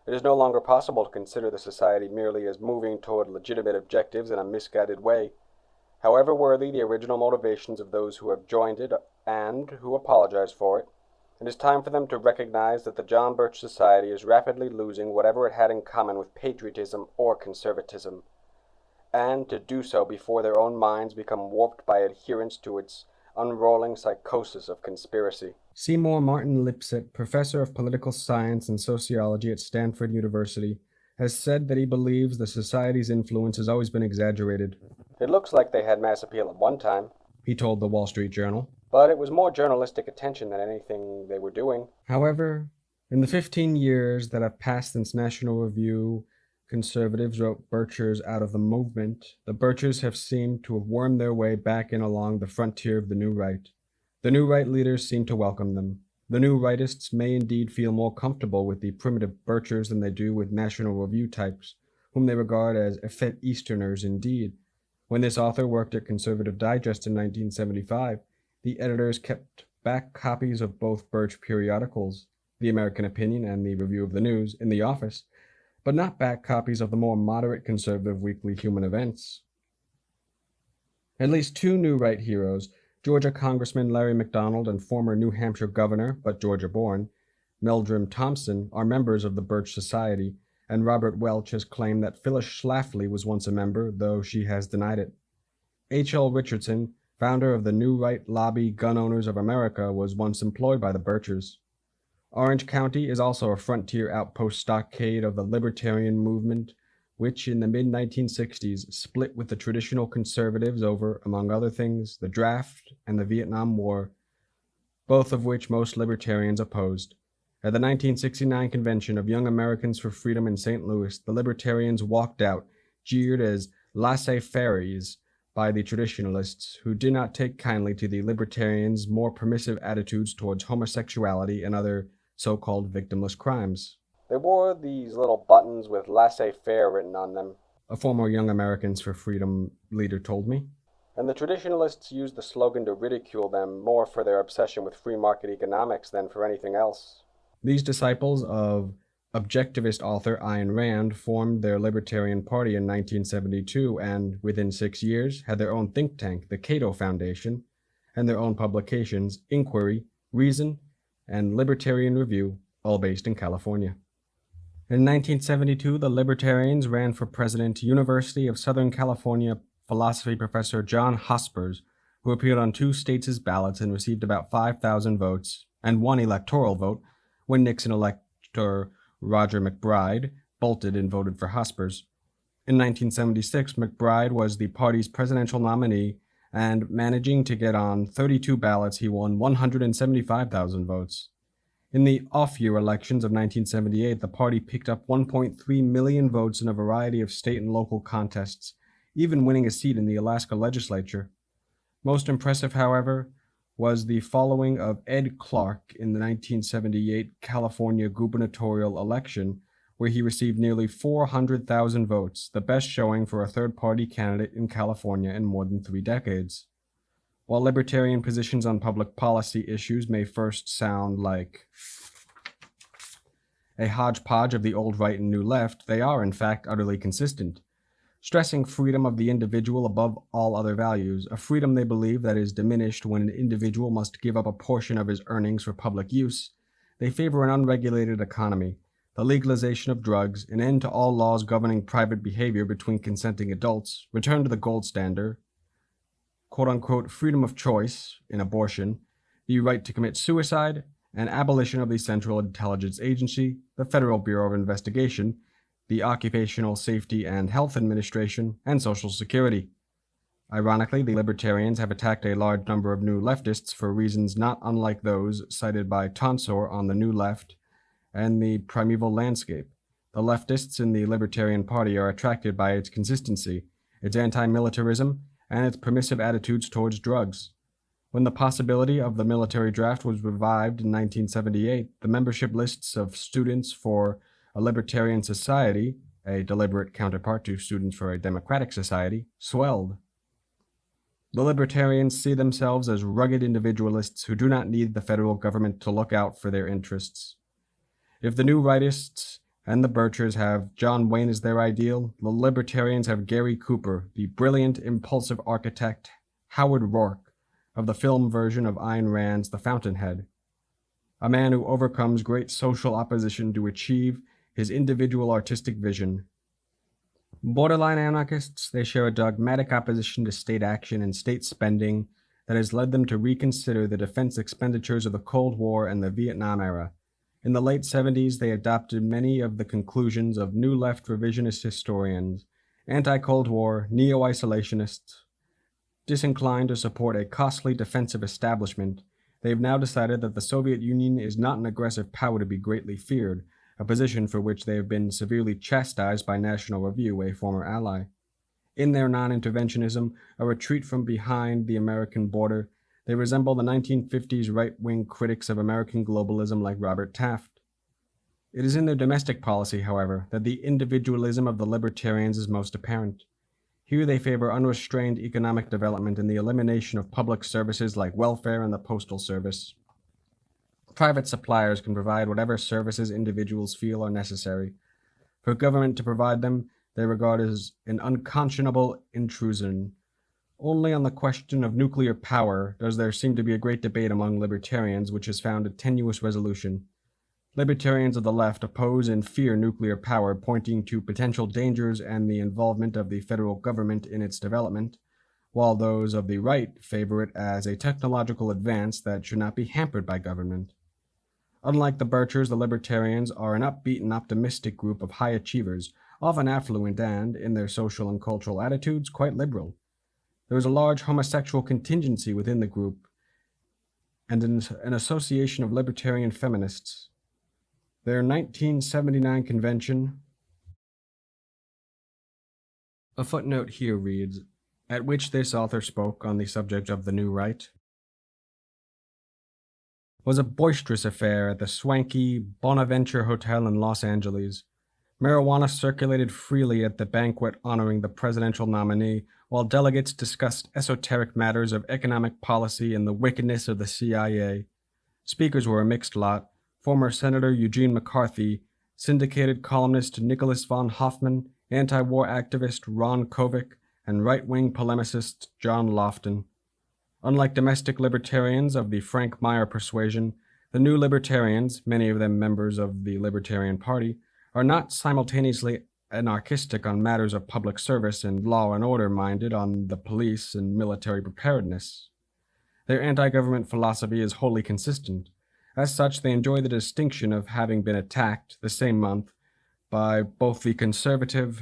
It is no longer possible to consider the society merely as moving toward legitimate objectives in a misguided way. However worthy the original motivations of those who have joined it and who apologize for it, it is time for them to recognize that the John Birch Society is rapidly losing whatever it had in common with patriotism or conservatism, and to do so before their own minds become warped by adherence to its unrolling psychosis of conspiracy. Seymour Martin Lipset, professor of political science and sociology at Stanford University, has said that he believes the society's influence has always been exaggerated. It looks like they had mass appeal at one time, He told the Wall Street Journal. but it was more journalistic attention than anything they were doing. However, in the 15 years that have passed since National Review conservatives wrote Birchers out of the movement, the Birchers have seemed to have wormed their way back in along the frontier of the New Right. The New Right leaders seem to welcome them. The New Rightists may indeed feel more comfortable with the primitive Birchers than they do with National Review types, whom they regard as effete Easterners indeed. When this author worked at Conservative Digest in 1975, the editors kept back copies of both Birch periodicals, The American Opinion and The Review of the News, in the office, but not back copies of the more moderate conservative weekly Human Events. At least two New Right heroes, Georgia Congressman Larry McDonald and former New Hampshire Governor, but Georgia-born, Meldrum Thompson, are members of the Birch Society, and Robert Welch has claimed that Phyllis Schlafly was once a member, though she has denied it. H.L. Richardson, founder of the New Right Lobby Gun Owners of America, was once employed by the Birchers. Orange County is also a frontier outpost stockade of the libertarian movement, which in the mid-1960s split with the traditional conservatives over, among other things, the draft and the Vietnam War, both of which most libertarians opposed. At the 1969 convention of Young Americans for Freedom in St. Louis, the libertarians walked out, jeered as laissez-faire by the traditionalists, who did not take kindly to the libertarians' more permissive attitudes towards homosexuality and other so-called victimless crimes. They wore these little buttons with laissez-faire written on them, A former Young Americans for Freedom leader told me. and the traditionalists used the slogan to ridicule them more for their obsession with free market economics than for anything else. These disciples of objectivist author Ayn Rand formed their Libertarian Party in 1972 and, within 6 years, had their own think tank, the Cato Foundation, and their own publications, Inquiry, Reason, and Libertarian Review, all based in California. In 1972, the Libertarians ran for president University of Southern California philosophy professor John Hospers, who appeared on 2 states' ballots and received about 5,000 votes, and 1 electoral vote, when Nixon elector Roger McBride bolted and voted for Hospers. In 1976, McBride was the party's presidential nominee, and managing to get on 32 ballots, he won 175,000 votes. In the off-year elections of 1978, the party picked up 1.3 million votes in a variety of state and local contests, even winning a seat in the Alaska legislature. Most impressive, however, was the following of Ed Clark in the 1978 California gubernatorial election, where he received nearly 400,000 votes, the best showing for a third-party candidate in California in more than 3 decades. While libertarian positions on public policy issues may first sound like a hodgepodge of the old right and new left, they are, in fact, utterly consistent. Stressing freedom of the individual above all other values, a freedom they believe that is diminished when an individual must give up a portion of his earnings for public use, they favor an unregulated economy, the legalization of drugs, an end to all laws governing private behavior between consenting adults, return to the gold standard, quote-unquote freedom of choice in abortion, the right to commit suicide, and abolition of the Central Intelligence Agency, the Federal Bureau of Investigation, the Occupational Safety and Health Administration, and Social Security. Ironically, the libertarians have attacked a large number of new leftists for reasons not unlike those cited by Tonsor on the New Left and the Primeval Landscape. The leftists in the Libertarian Party are attracted by its consistency, its anti-militarism, and its permissive attitudes towards drugs. When the possibility of the military draft was revived in 1978, the membership lists of Students for a Libertarian Society, a deliberate counterpart to Students for a Democratic Society, swelled. The libertarians see themselves as rugged individualists who do not need the federal government to look out for their interests. If the New Rightists and the Birchers have John Wayne as their ideal, the libertarians have Gary Cooper, the brilliant, impulsive architect, Howard Rourke, of the film version of Ayn Rand's The Fountainhead, a man who overcomes great social opposition to achieve his individual artistic vision. Borderline anarchists, they share a dogmatic opposition to state action and state spending that has led them to reconsider the defense expenditures of the Cold War and the Vietnam era. In the late 70s, they adopted many of the conclusions of New Left revisionist historians, anti-Cold War, neo-isolationists, Disinclined to support a costly defensive establishment, they have now decided that the Soviet Union is not an aggressive power to be greatly feared, a position for which they have been severely chastised by National Review, a former ally. In their non-interventionism, a retreat from behind the American border, they resemble the 1950s right-wing critics of American globalism like Robert Taft. It is in their domestic policy, however, that the individualism of the libertarians is most apparent. Here they favor unrestrained economic development and the elimination of public services like welfare and the postal service. Private suppliers can provide whatever services individuals feel are necessary. For government to provide them, they regard as an unconscionable intrusion. Only on the question of nuclear power does there seem to be a great debate among libertarians which has found a tenuous resolution. Libertarians of the left oppose and fear nuclear power, pointing to potential dangers and the involvement of the federal government in its development, while those of the right favor it as a technological advance that should not be hampered by government. Unlike the Birchers, the Libertarians are an upbeat and optimistic group of high achievers, often affluent and, in their social and cultural attitudes, quite liberal. There is a large homosexual contingency within the group, and an association of libertarian feminists. Their 1979 convention. A footnote here reads, at which this author spoke on the subject of the new right, was a boisterous affair at the swanky Bonaventure Hotel in Los Angeles. Marijuana circulated freely at the banquet honoring the presidential nominee, while delegates discussed esoteric matters of economic policy and the wickedness of the CIA. Speakers were a mixed lot. Former Senator Eugene McCarthy, syndicated columnist Nicholas von Hoffman, anti-war activist Ron Kovic, and right-wing polemicist John Lofton. Unlike domestic libertarians of the Frank Meyer persuasion, the new libertarians, many of them members of the Libertarian Party, are not simultaneously anarchistic on matters of public service and law and order minded on the police and military preparedness. Their anti-government philosophy is wholly consistent. As such, they enjoy the distinction of having been attacked the same month by both the conservative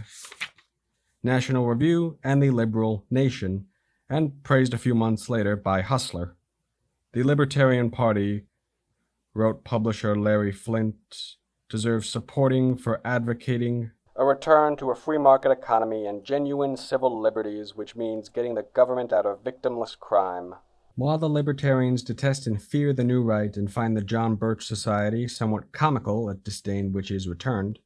National Review and the liberal Nation, and praised a few months later by Hustler. The Libertarian Party, wrote publisher Larry Flint, deserves supporting for advocating a return to a free market economy and genuine civil liberties, which means getting the government out of victimless crime. While the libertarians detest and fear the new right and find the John Birch Society somewhat comical at disdain which is returned,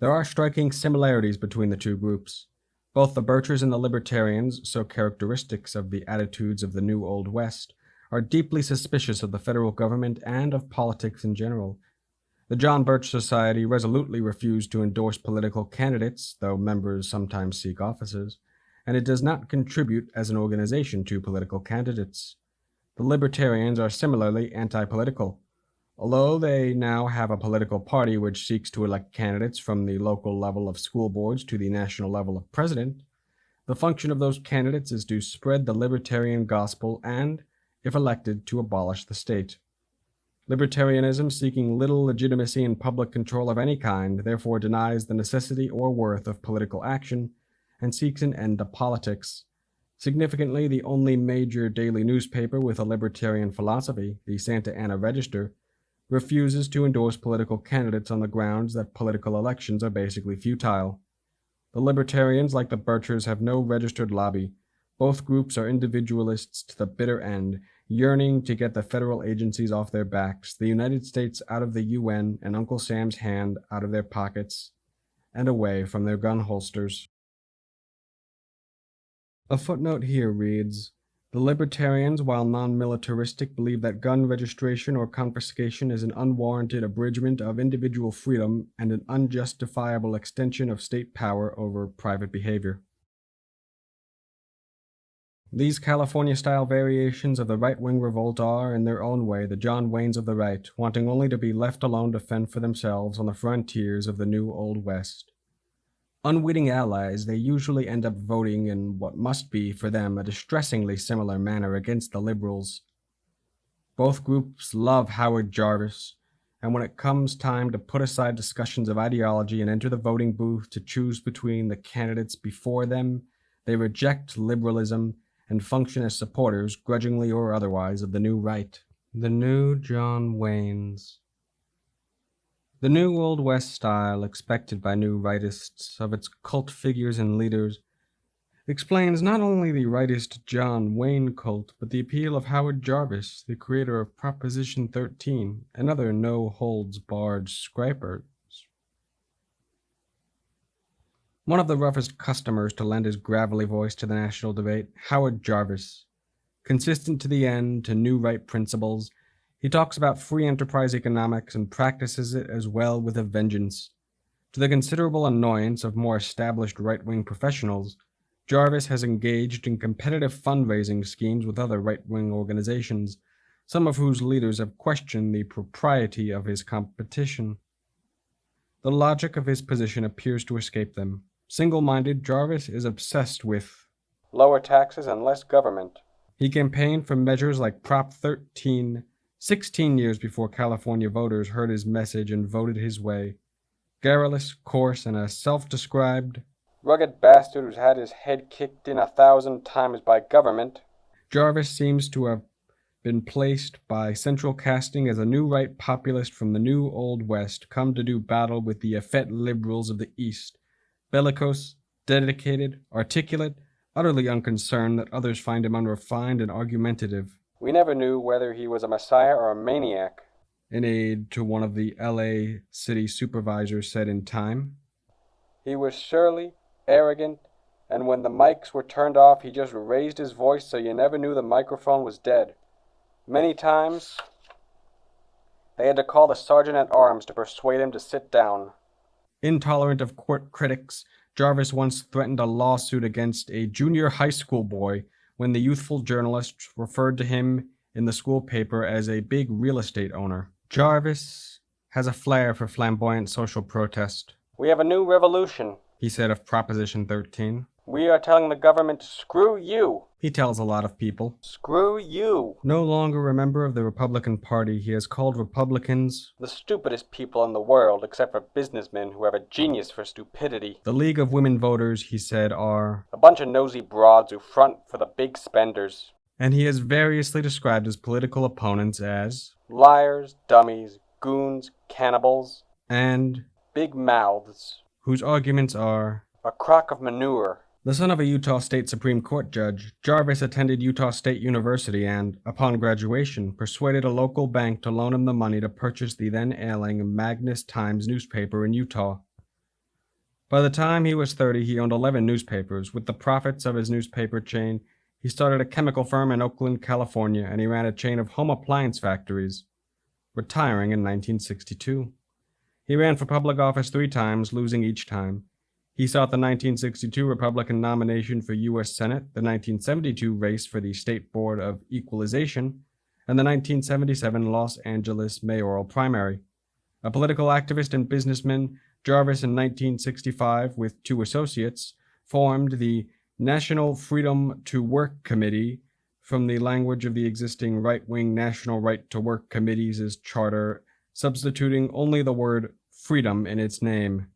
there are striking similarities between the two groups. Both the Birchers and the Libertarians, so characteristics of the attitudes of the New Old West, are deeply suspicious of the federal government and of politics in general. The John Birch Society resolutely refused to endorse political candidates, though members sometimes seek offices, and it does not contribute as an organization to political candidates. The Libertarians are similarly anti-political. Although they now have a political party which seeks to elect candidates from the local level of school boards to the national level of president, the function of those candidates is to spread the libertarian gospel and, if elected, to abolish the state. Libertarianism, seeking little legitimacy and public control of any kind, therefore denies the necessity or worth of political action and seeks an end to politics. Significantly, the only major daily newspaper with a libertarian philosophy, the Santa Ana Register, refuses to endorse political candidates on the grounds that political elections are basically futile. The Libertarians, like the Birchers, have no registered lobby. Both groups are individualists to the bitter end, yearning to get the federal agencies off their backs, the United States out of the UN, and Uncle Sam's hand out of their pockets, and away from their gun holsters. A footnote here reads, the Libertarians, while non-militaristic, believe that gun registration or confiscation is an unwarranted abridgment of individual freedom and an unjustifiable extension of state power over private behavior. These California-style variations of the right-wing revolt are, in their own way, the John Waynes of the right, wanting only to be left alone to fend for themselves on the frontiers of the new Old West. Unwitting allies, they usually end up voting in what must be, for them, a distressingly similar manner against the liberals. Both groups love Howard Jarvis, and when it comes time to put aside discussions of ideology and enter the voting booth to choose between the candidates before them, they reject liberalism and function as supporters, grudgingly or otherwise, of the new right. The new John Waynes. The new Old West style, expected by new rightists of its cult figures and leaders, explains not only the rightist John Wayne cult, but the appeal of Howard Jarvis, the creator of Proposition 13, and other no-holds-barred scrapers. One of the roughest customers to lend his gravelly voice to the national debate, Howard Jarvis. Consistent to the end to new right principles, he talks about free enterprise economics and practices it as well with a vengeance. To the considerable annoyance of more established right-wing professionals, Jarvis has engaged in competitive fundraising schemes with other right-wing organizations, some of whose leaders have questioned the propriety of his competition. The logic of his position appears to escape them. Single-minded, Jarvis is obsessed with lower taxes and less government. He campaigned for measures like Prop 13 16 years before California voters heard his message and voted his way. Garrulous, coarse, and a self-described rugged bastard who's had his head kicked in 1,000 times by government, Jarvis seems to have been placed by central casting as a new right populist from the new Old West come to do battle with the effete liberals of the East, bellicose, dedicated, articulate, utterly unconcerned that others find him unrefined and argumentative. We never knew whether he was a messiah or a maniac. An aide to one of the L.A. city supervisors said in Time, he was surly, arrogant, and when the mics were turned off, he just raised his voice so you never knew the microphone was dead. Many times, they had to call the sergeant-at-arms to persuade him to sit down. Intolerant of court critics, Jarvis once threatened a lawsuit against a junior high school boy when the youthful journalist referred to him in the school paper as a big real estate owner. Jarvis has a flair for flamboyant social protest. We have a new revolution, he said of Proposition 13. We are telling the government, screw you. He tells a lot of people. Screw you. No longer a member of the Republican Party, he has called Republicans the stupidest people in the world, except for businessmen who have a genius for stupidity. The League of Women Voters, he said, are a bunch of nosy broads who front for the big spenders. And he has variously described his political opponents as liars, dummies, goons, cannibals, and big mouths, whose arguments are a crock of manure. The son of a Utah State Supreme Court judge, Jarvis attended Utah State University and, upon graduation, persuaded a local bank to loan him the money to purchase the then ailing Magnus Times newspaper in Utah. By the time he was 30, he owned 11 newspapers. With the profits of his newspaper chain, he started a chemical firm in Oakland, California, and he ran a chain of home appliance factories, retiring in 1962. He ran for public office 3 times, losing each time. He sought the 1962 Republican nomination for U.S. Senate, the 1972 race for the State Board of Equalization, and the 1977 Los Angeles mayoral primary. A political activist and businessman, Jarvis in 1965, with 2 associates, formed the National Freedom to Work Committee, from the language of the existing right-wing National Right to Work Committees' charter, substituting only the word freedom in its name.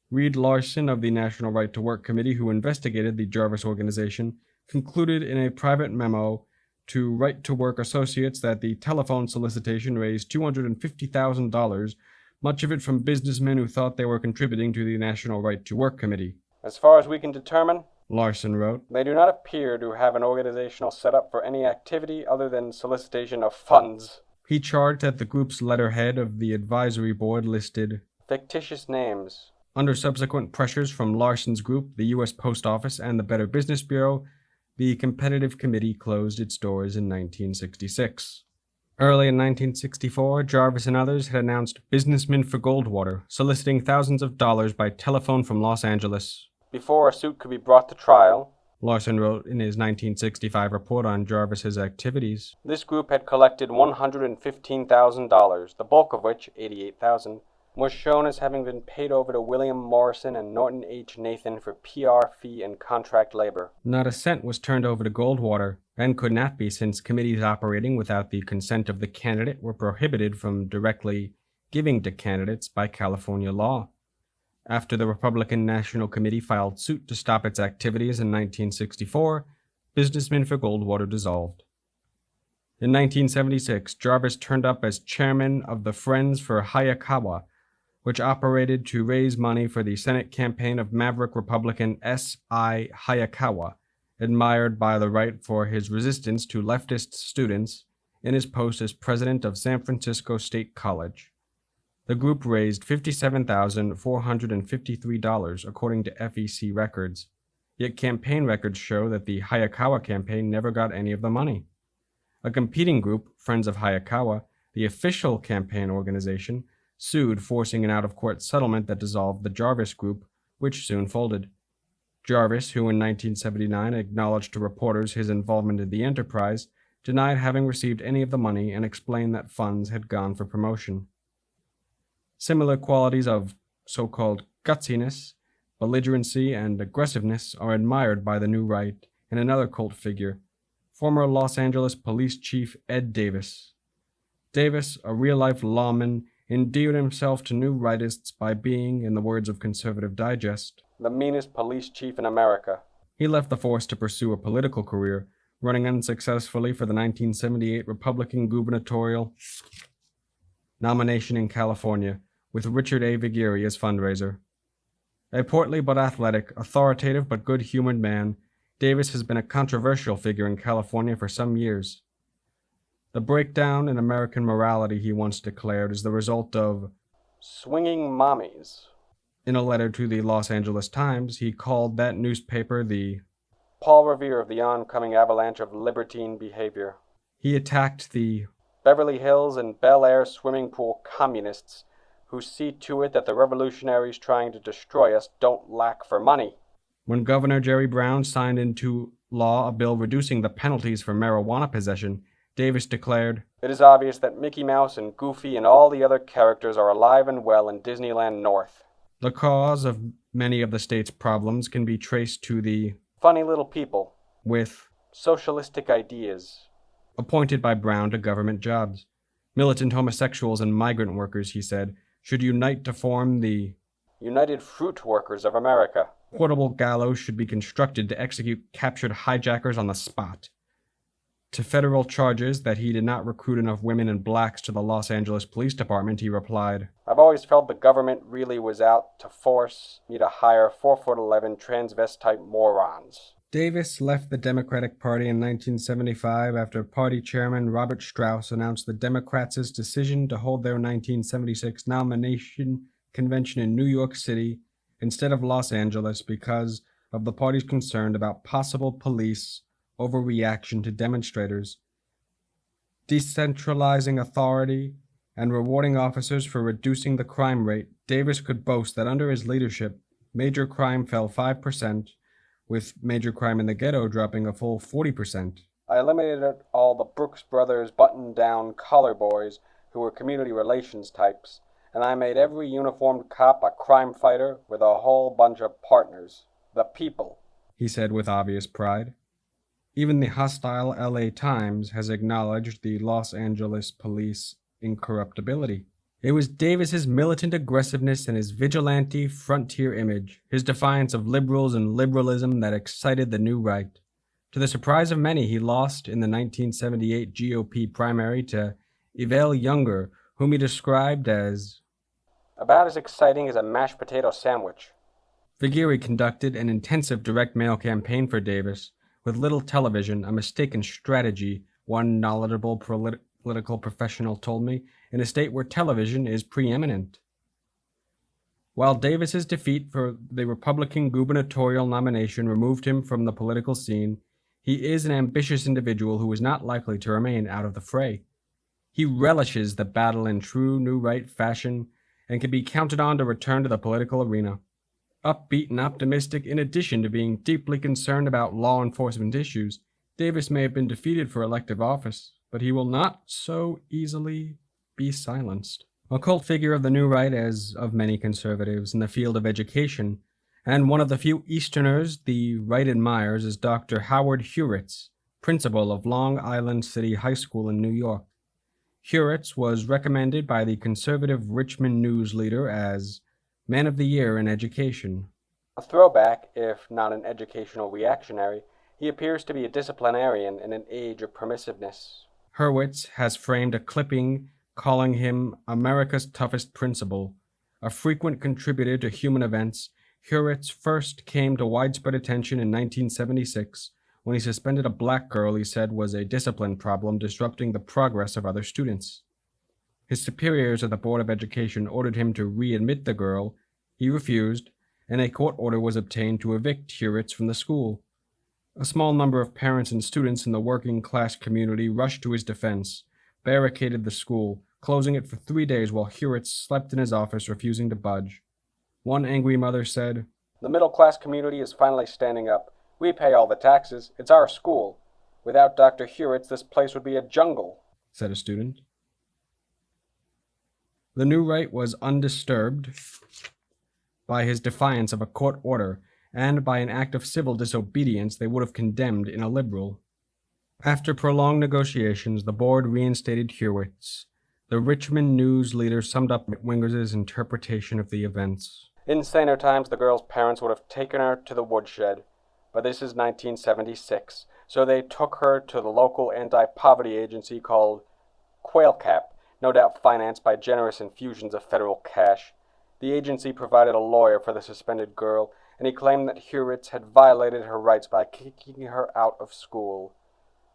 Reed Larson of the National Right to Work Committee, who investigated the Jarvis organization, concluded in a private memo to Right to Work associates that the telephone solicitation raised $250,000, much of it from businessmen who thought they were contributing to the National Right to Work Committee. As far as we can determine, Larson wrote, they do not appear to have an organizational setup for any activity other than solicitation of funds. He charged that the group's letterhead of the advisory board listed fictitious names. Under subsequent pressures from Larson's group, the U.S. Post Office, and the Better Business Bureau, the competitive committee closed its doors in 1966. Early in 1964, Jarvis and others had announced Businessmen for Goldwater, soliciting thousands of dollars by telephone from Los Angeles. Before a suit could be brought to trial, Larson wrote in his 1965 report on Jarvis's activities, this group had collected $115,000, the bulk of which, $88,000, was shown as having been paid over to William Morrison and Norton H. Nathan for PR, fee, and contract labor. Not a cent was turned over to Goldwater, and could not be, since committees operating without the consent of the candidate were prohibited from directly giving to candidates by California law. After the Republican National Committee filed suit to stop its activities in 1964, Businessmen for Goldwater dissolved. In 1976, Jarvis turned up as chairman of the Friends for Hayakawa, which operated to raise money for the Senate campaign of maverick Republican S.I. Hayakawa, admired by the right for his resistance to leftist students in his post as president of San Francisco State College. The group raised $57,453 according to FEC records, yet campaign records show that the Hayakawa campaign never got any of the money. A competing group, Friends of Hayakawa, the official campaign organization, sued, forcing an out-of-court settlement that dissolved the Jarvis Group, which soon folded. Jarvis, who in 1979 acknowledged to reporters his involvement in the enterprise, denied having received any of the money and explained that funds had gone for promotion. Similar qualities of so-called gutsiness, belligerency, and aggressiveness are admired by the New Right in another cult figure, former Los Angeles Police Chief Ed Davis. Davis, a real-life lawman, endeared himself to New Rightists by being, in the words of Conservative Digest, the meanest police chief in America. He left the force to pursue a political career, running unsuccessfully for the 1978 Republican gubernatorial nomination in California, with Richard A. Vigueri as fundraiser. A portly but athletic, authoritative but good-humored man, Davis has been a controversial figure in California for some years. The breakdown in American morality, he once declared, is the result of swinging mommies. In a letter to the Los Angeles Times, he called that newspaper the Paul Revere of the oncoming avalanche of libertine behavior. He attacked the Beverly Hills and Bel Air swimming pool communists who see to it that the revolutionaries trying to destroy us don't lack for money. When Governor Jerry Brown signed into law a bill reducing the penalties for marijuana possession, Davis declared, "It is obvious that Mickey Mouse and Goofy and all the other characters are alive and well in Disneyland North. The cause of many of the state's problems can be traced to the funny little people with socialistic ideas appointed by Brown to government jobs. Militant homosexuals and migrant workers, he said, should unite to form the United Fruit Workers of America. Portable gallows should be constructed to execute captured hijackers on the spot. To federal charges that he did not recruit enough women and blacks to the Los Angeles Police Department, he replied, I've always felt the government really was out to force me to hire 4'11" transvestite morons. Davis left the Democratic Party in 1975 after party chairman Robert Strauss announced the Democrats' decision to hold their 1976 nomination convention in New York City instead of Los Angeles because of the party's concern about possible police overreaction to demonstrators. Decentralizing authority and rewarding officers for reducing the crime rate, Davis could boast that under his leadership, major crime fell 5%, with major crime in the ghetto dropping a full 40%. I eliminated all the Brooks Brothers button-down collar boys who were community relations types, and I made every uniformed cop a crime fighter with a whole bunch of partners. The people, he said with obvious pride. Even the hostile LA Times has acknowledged the Los Angeles police incorruptibility. It was Davis's militant aggressiveness and his vigilante frontier image, his defiance of liberals and liberalism that excited the New Right. To the surprise of many, he lost in the 1978 GOP primary to Yvel Younger, whom he described as about as exciting as a mashed potato sandwich. Vigueri conducted an intensive direct mail campaign for Davis, with little television, a mistaken strategy, one knowledgeable political professional told me, in a state where television is preeminent. While Davis's defeat for the Republican gubernatorial nomination removed him from the political scene, he is an ambitious individual who is not likely to remain out of the fray. He relishes the battle in true New Right fashion and can be counted on to return to the political arena. Upbeat and optimistic, in addition to being deeply concerned about law enforcement issues, Davis may have been defeated for elective office, but he will not so easily be silenced. A cult figure of the New Right, as of many conservatives in the field of education, and one of the few Easterners the right admires is Dr. Howard Hurwitz, principal of Long Island City High School in New York. Hurwitz was recommended by the conservative Richmond News leader as Man of the Year in Education. A throwback, if not an educational reactionary, He appears to be a disciplinarian in an age of permissiveness. Hurwitz has framed a clipping calling him America's toughest principal. A frequent contributor to Human Events, Hurwitz first came to widespread attention in 1976 when he suspended a black girl he said was a discipline problem disrupting the progress of other students. His superiors at the Board of Education ordered him to readmit the girl. He refused, and a court order was obtained to evict Hurwitz from the school. A small number of parents and students in the working-class community rushed to his defense, barricaded the school, closing it for 3 days while Hurwitz slept in his office, refusing to budge. One angry mother said, "The middle-class community is finally standing up. We pay all the taxes. It's our school. Without Dr. Hurwitz, this place would be a jungle," said a student. The new right was undisturbed by his defiance of a court order, and by an act of civil disobedience they would have condemned in a liberal. After prolonged negotiations, the board reinstated Hurwitz. The Richmond News leader summed up McWingers's interpretation of the events. "In saner times, the girl's parents would have taken her to the woodshed, but this is 1976, so they took her to the local anti-poverty agency called Quail Cap, no doubt financed by generous infusions of federal cash. The agency provided a lawyer for the suspended girl, and he claimed that Hurwitz had violated her rights by kicking her out of school.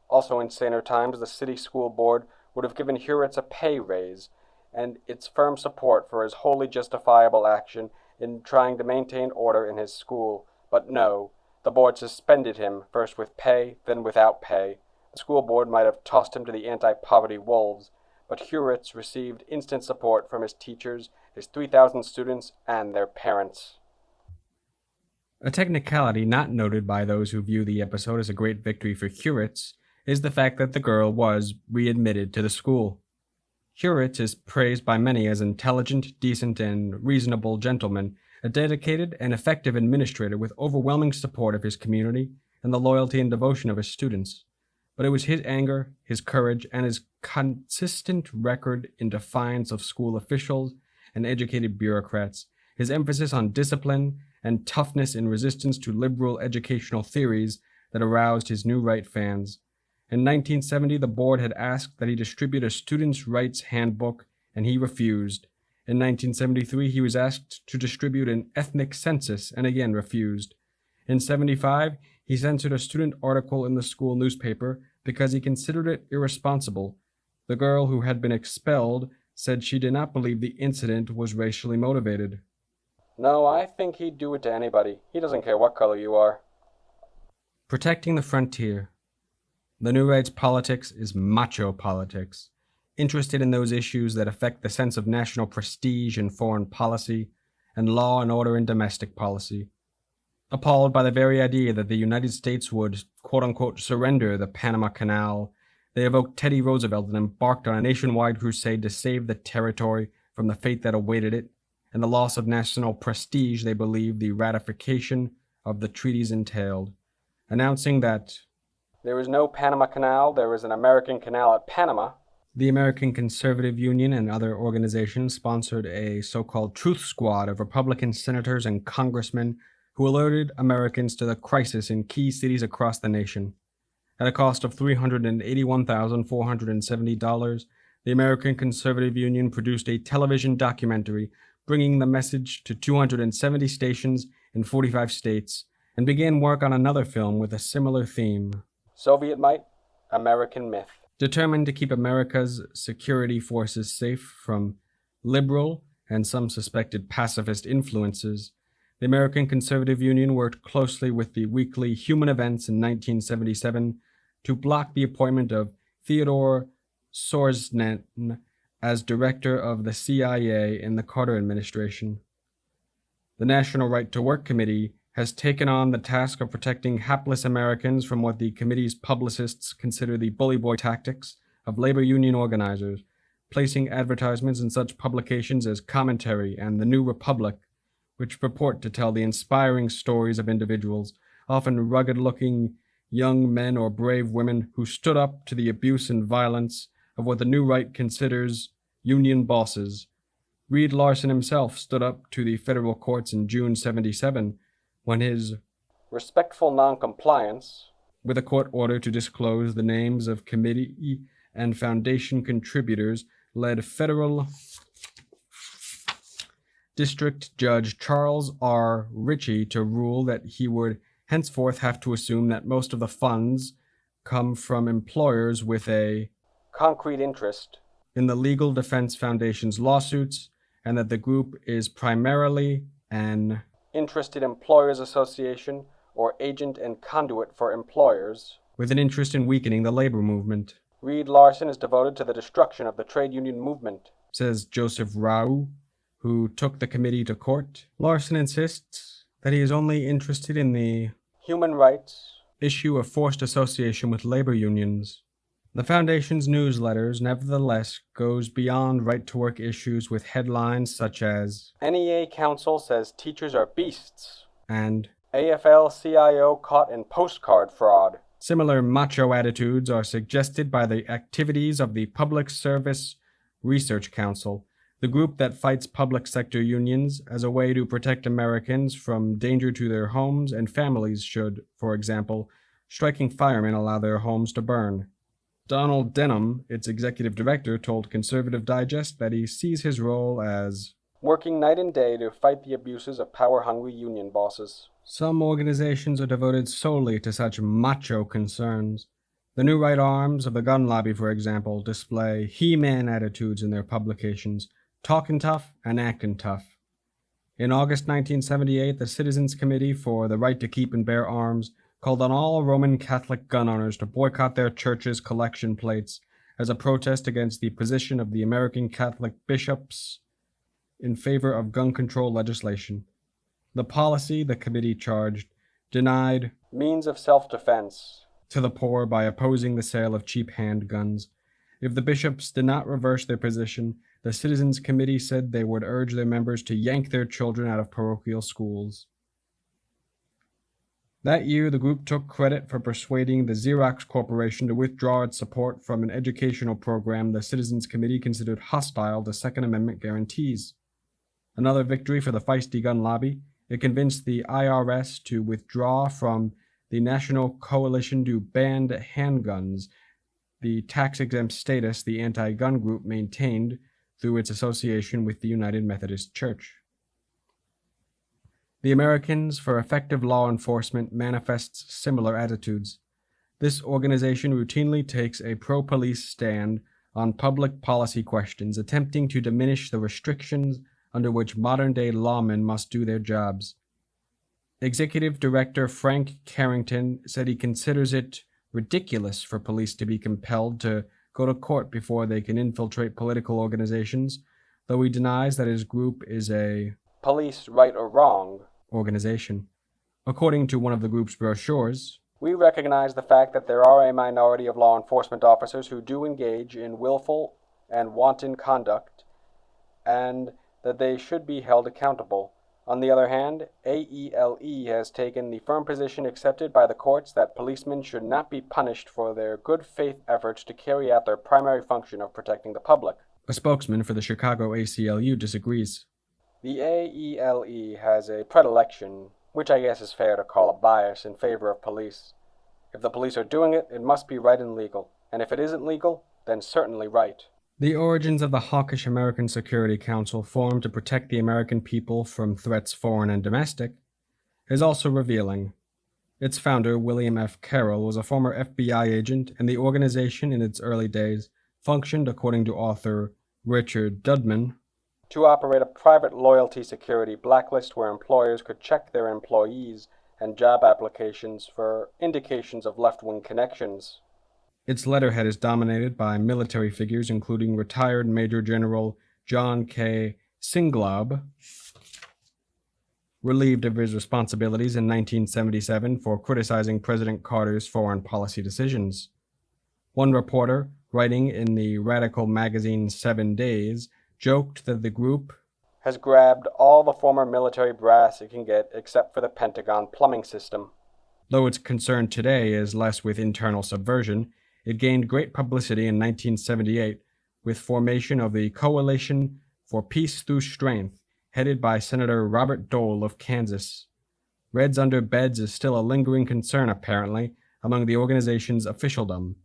Also in saner times, the city school board would have given Hurwitz a pay raise, and its firm support for his wholly justifiable action in trying to maintain order in his school. But no, the board suspended him, first with pay, then without pay. The school board might have tossed him to the anti-poverty wolves, but Hurwitz received instant support from his teachers, his 3,000 students, and their parents." A technicality not noted by those who view the episode as a great victory for Hurwitz is the fact that the girl was readmitted to the school. Hurwitz is praised by many as intelligent, decent, and reasonable gentleman, a dedicated and effective administrator with overwhelming support of his community and the loyalty and devotion of his students. But it was his anger, his courage, and his consistent record in defiance of school officials and educated bureaucrats, his emphasis on discipline and toughness in resistance to liberal educational theories that aroused his New Right fans. In 1970, the board had asked that he distribute a students' rights handbook, and he refused. In 1973, he was asked to distribute an ethnic census, and again refused. In 75, he censored a student article in the school newspaper because he considered it irresponsible. The girl who had been expelled said she did not believe the incident was racially motivated. "No, I think he'd do it to anybody. He doesn't care what color you are." Protecting the frontier. The New Right's politics is macho politics, interested in those issues that affect the sense of national prestige in foreign policy and law and order in domestic policy. Appalled by the very idea that the United States would, quote-unquote, surrender the Panama Canal, they evoked Teddy Roosevelt and embarked on a nationwide crusade to save the territory from the fate that awaited it and the loss of national prestige they believed the ratification of the treaties entailed, announcing that "There is no Panama Canal, there is an American canal at Panama." the American Conservative Union and other organizations sponsored a so-called truth squad of Republican senators and congressmen who alerted Americans to the crisis in key cities across the nation. At a cost of $381,470, the American Conservative Union produced a television documentary bringing the message to 270 stations in 45 states, and began work on another film with a similar theme. Soviet might, American myth. Determined to keep America's security forces safe from liberal and some suspected pacifist influences, the American Conservative Union worked closely with the weekly Human Events in 1977 to block the appointment of Theodore Sorsnet as director of the CIA in the Carter administration. The National Right to Work Committee has taken on the task of protecting hapless Americans from what the committee's publicists consider the bully boy tactics of labor union organizers, placing advertisements in such publications as Commentary and The New Republic, which purport to tell the inspiring stories of individuals, often rugged-looking young men or brave women who stood up to the abuse and violence of what the New Right considers union bosses. Reed Larson himself stood up to the federal courts in June '77 when his respectful noncompliance with a court order to disclose the names of committee and foundation contributors, led federal District Judge Charles R. Ritchie to rule that he would henceforth have to assume that most of the funds come from employers with a concrete interest in the Legal Defense Foundation's lawsuits, and that the group is primarily an interested employers association or agent and conduit for employers with an interest in weakening the labor movement, Reed Larson is devoted to the destruction of the trade union movement, says Joseph Rau, who took the committee to court. Larson insists that he is only interested in the human rights issue of forced association with labor unions. The Foundation's newsletters, nevertheless, goes beyond right-to-work issues with headlines such as NEA Council says teachers are beasts and AFL-CIO caught in postcard fraud. Similar macho attitudes are suggested by the activities of the Public Service Research Council, the group that fights public sector unions as a way to protect Americans from danger to their homes and families should, for example, striking firemen allow their homes to burn. Donald Denham, its executive director, told Conservative Digest that he sees his role as working night and day to fight the abuses of power-hungry union bosses. Some organizations are devoted solely to such macho concerns. The New Right Arms of the gun lobby, for example, display He-Man attitudes in their publications, talking tough and acting tough. In August 1978, the Citizens Committee for the Right to Keep and Bear Arms called on all Roman Catholic gun owners to boycott their church's collection plates as a protest against the position of the American Catholic bishops in favor of gun control legislation. The policy, the committee charged, denied means of self-defense to the poor by opposing the sale of cheap handguns. If the bishops did not reverse their position, the Citizens Committee said they would urge their members to yank their children out of parochial schools. That year, the group took credit for persuading the Xerox Corporation to withdraw its support from an educational program the Citizens Committee considered hostile to Second Amendment guarantees. Another victory for the feisty gun lobby, it convinced the IRS to withdraw from the National Coalition to Ban Handguns, the tax-exempt status the anti-gun group maintained through its association with the United Methodist Church. The Americans for Effective Law Enforcement manifests similar attitudes. This organization routinely takes a pro-police stand on public policy questions, attempting to diminish the restrictions under which modern-day lawmen must do their jobs. Executive Director Frank Carrington said he considers it ridiculous for police to be compelled to go to court before they can infiltrate political organizations, though he denies that his group is a police right or wrong organization. According to one of the group's brochures, we recognize the fact that there are a minority of law enforcement officers who do engage in willful and wanton conduct, and that they should be held accountable. On the other hand, AELE has taken the firm position accepted by the courts that policemen should not be punished for their good faith efforts to carry out their primary function of protecting the public. A spokesman for the Chicago ACLU disagrees. The AELE has a predilection, which I guess is fair to call a bias, in favor of police. If the police are doing it, it must be right and legal. And if it isn't legal, then certainly right. The origins of the hawkish American Security Council, formed to protect the American people from threats foreign and domestic, is also revealing. Its founder, William F. Carroll, was a former FBI agent, and the organization in its early days functioned, according to author Richard Dudman, to operate a private loyalty security blacklist where employers could check their employees and job applications for indications of left-wing connections. Its letterhead is dominated by military figures, including retired Major General John K. Singlaub, relieved of his responsibilities in 1977 for criticizing President Carter's foreign policy decisions. One reporter, writing in the radical magazine 7 Days, joked that the group has grabbed all the former military brass it can get except for the Pentagon plumbing system. Though its concern today is less with internal subversion, it gained great publicity in 1978 with formation of the Coalition for Peace Through Strength, headed by Senator Robert Dole of Kansas. Reds under beds is still a lingering concern, apparently, among the organization's officialdom.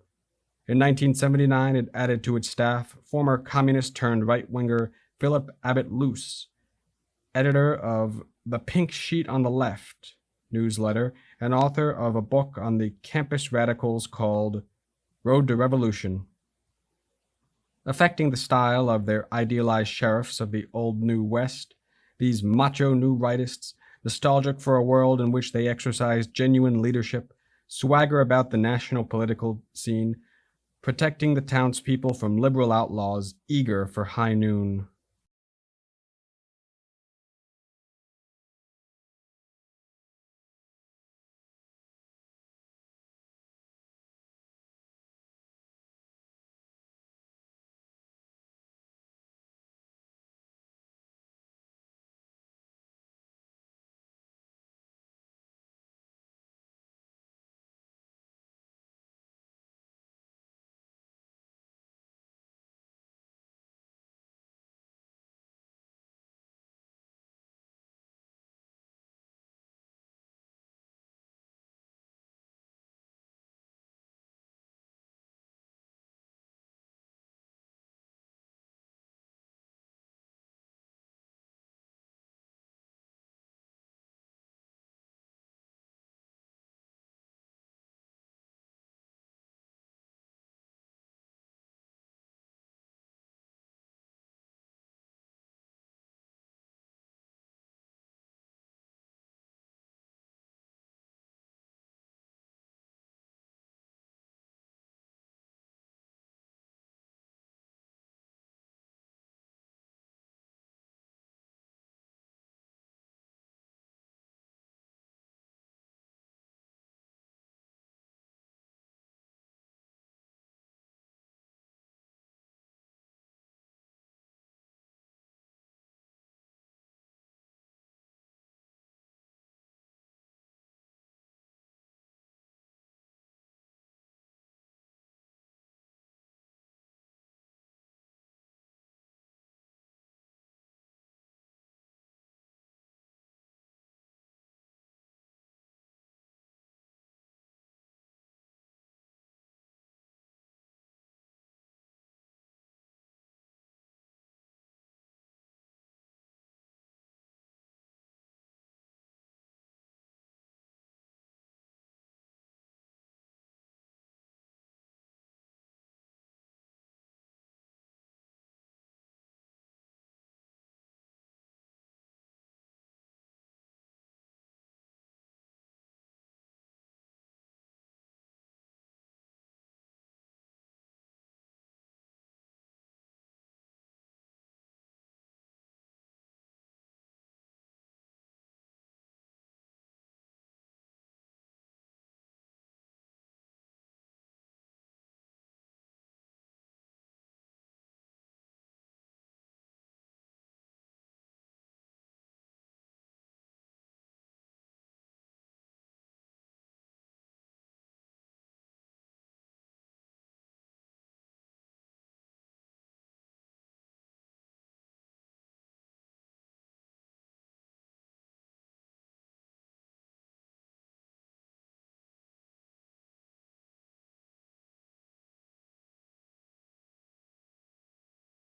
In 1979, it added to its staff former communist-turned-right-winger Philip Abbott Luce, editor of The Pink Sheet on the Left newsletter and author of a book on the campus radicals called Road to Revolution. Affecting the style of their idealized sheriffs of the old New West, these macho new rightists, nostalgic for a world in which they exercise genuine leadership, swagger about the national political scene, protecting the townspeople from liberal outlaws eager for high noon.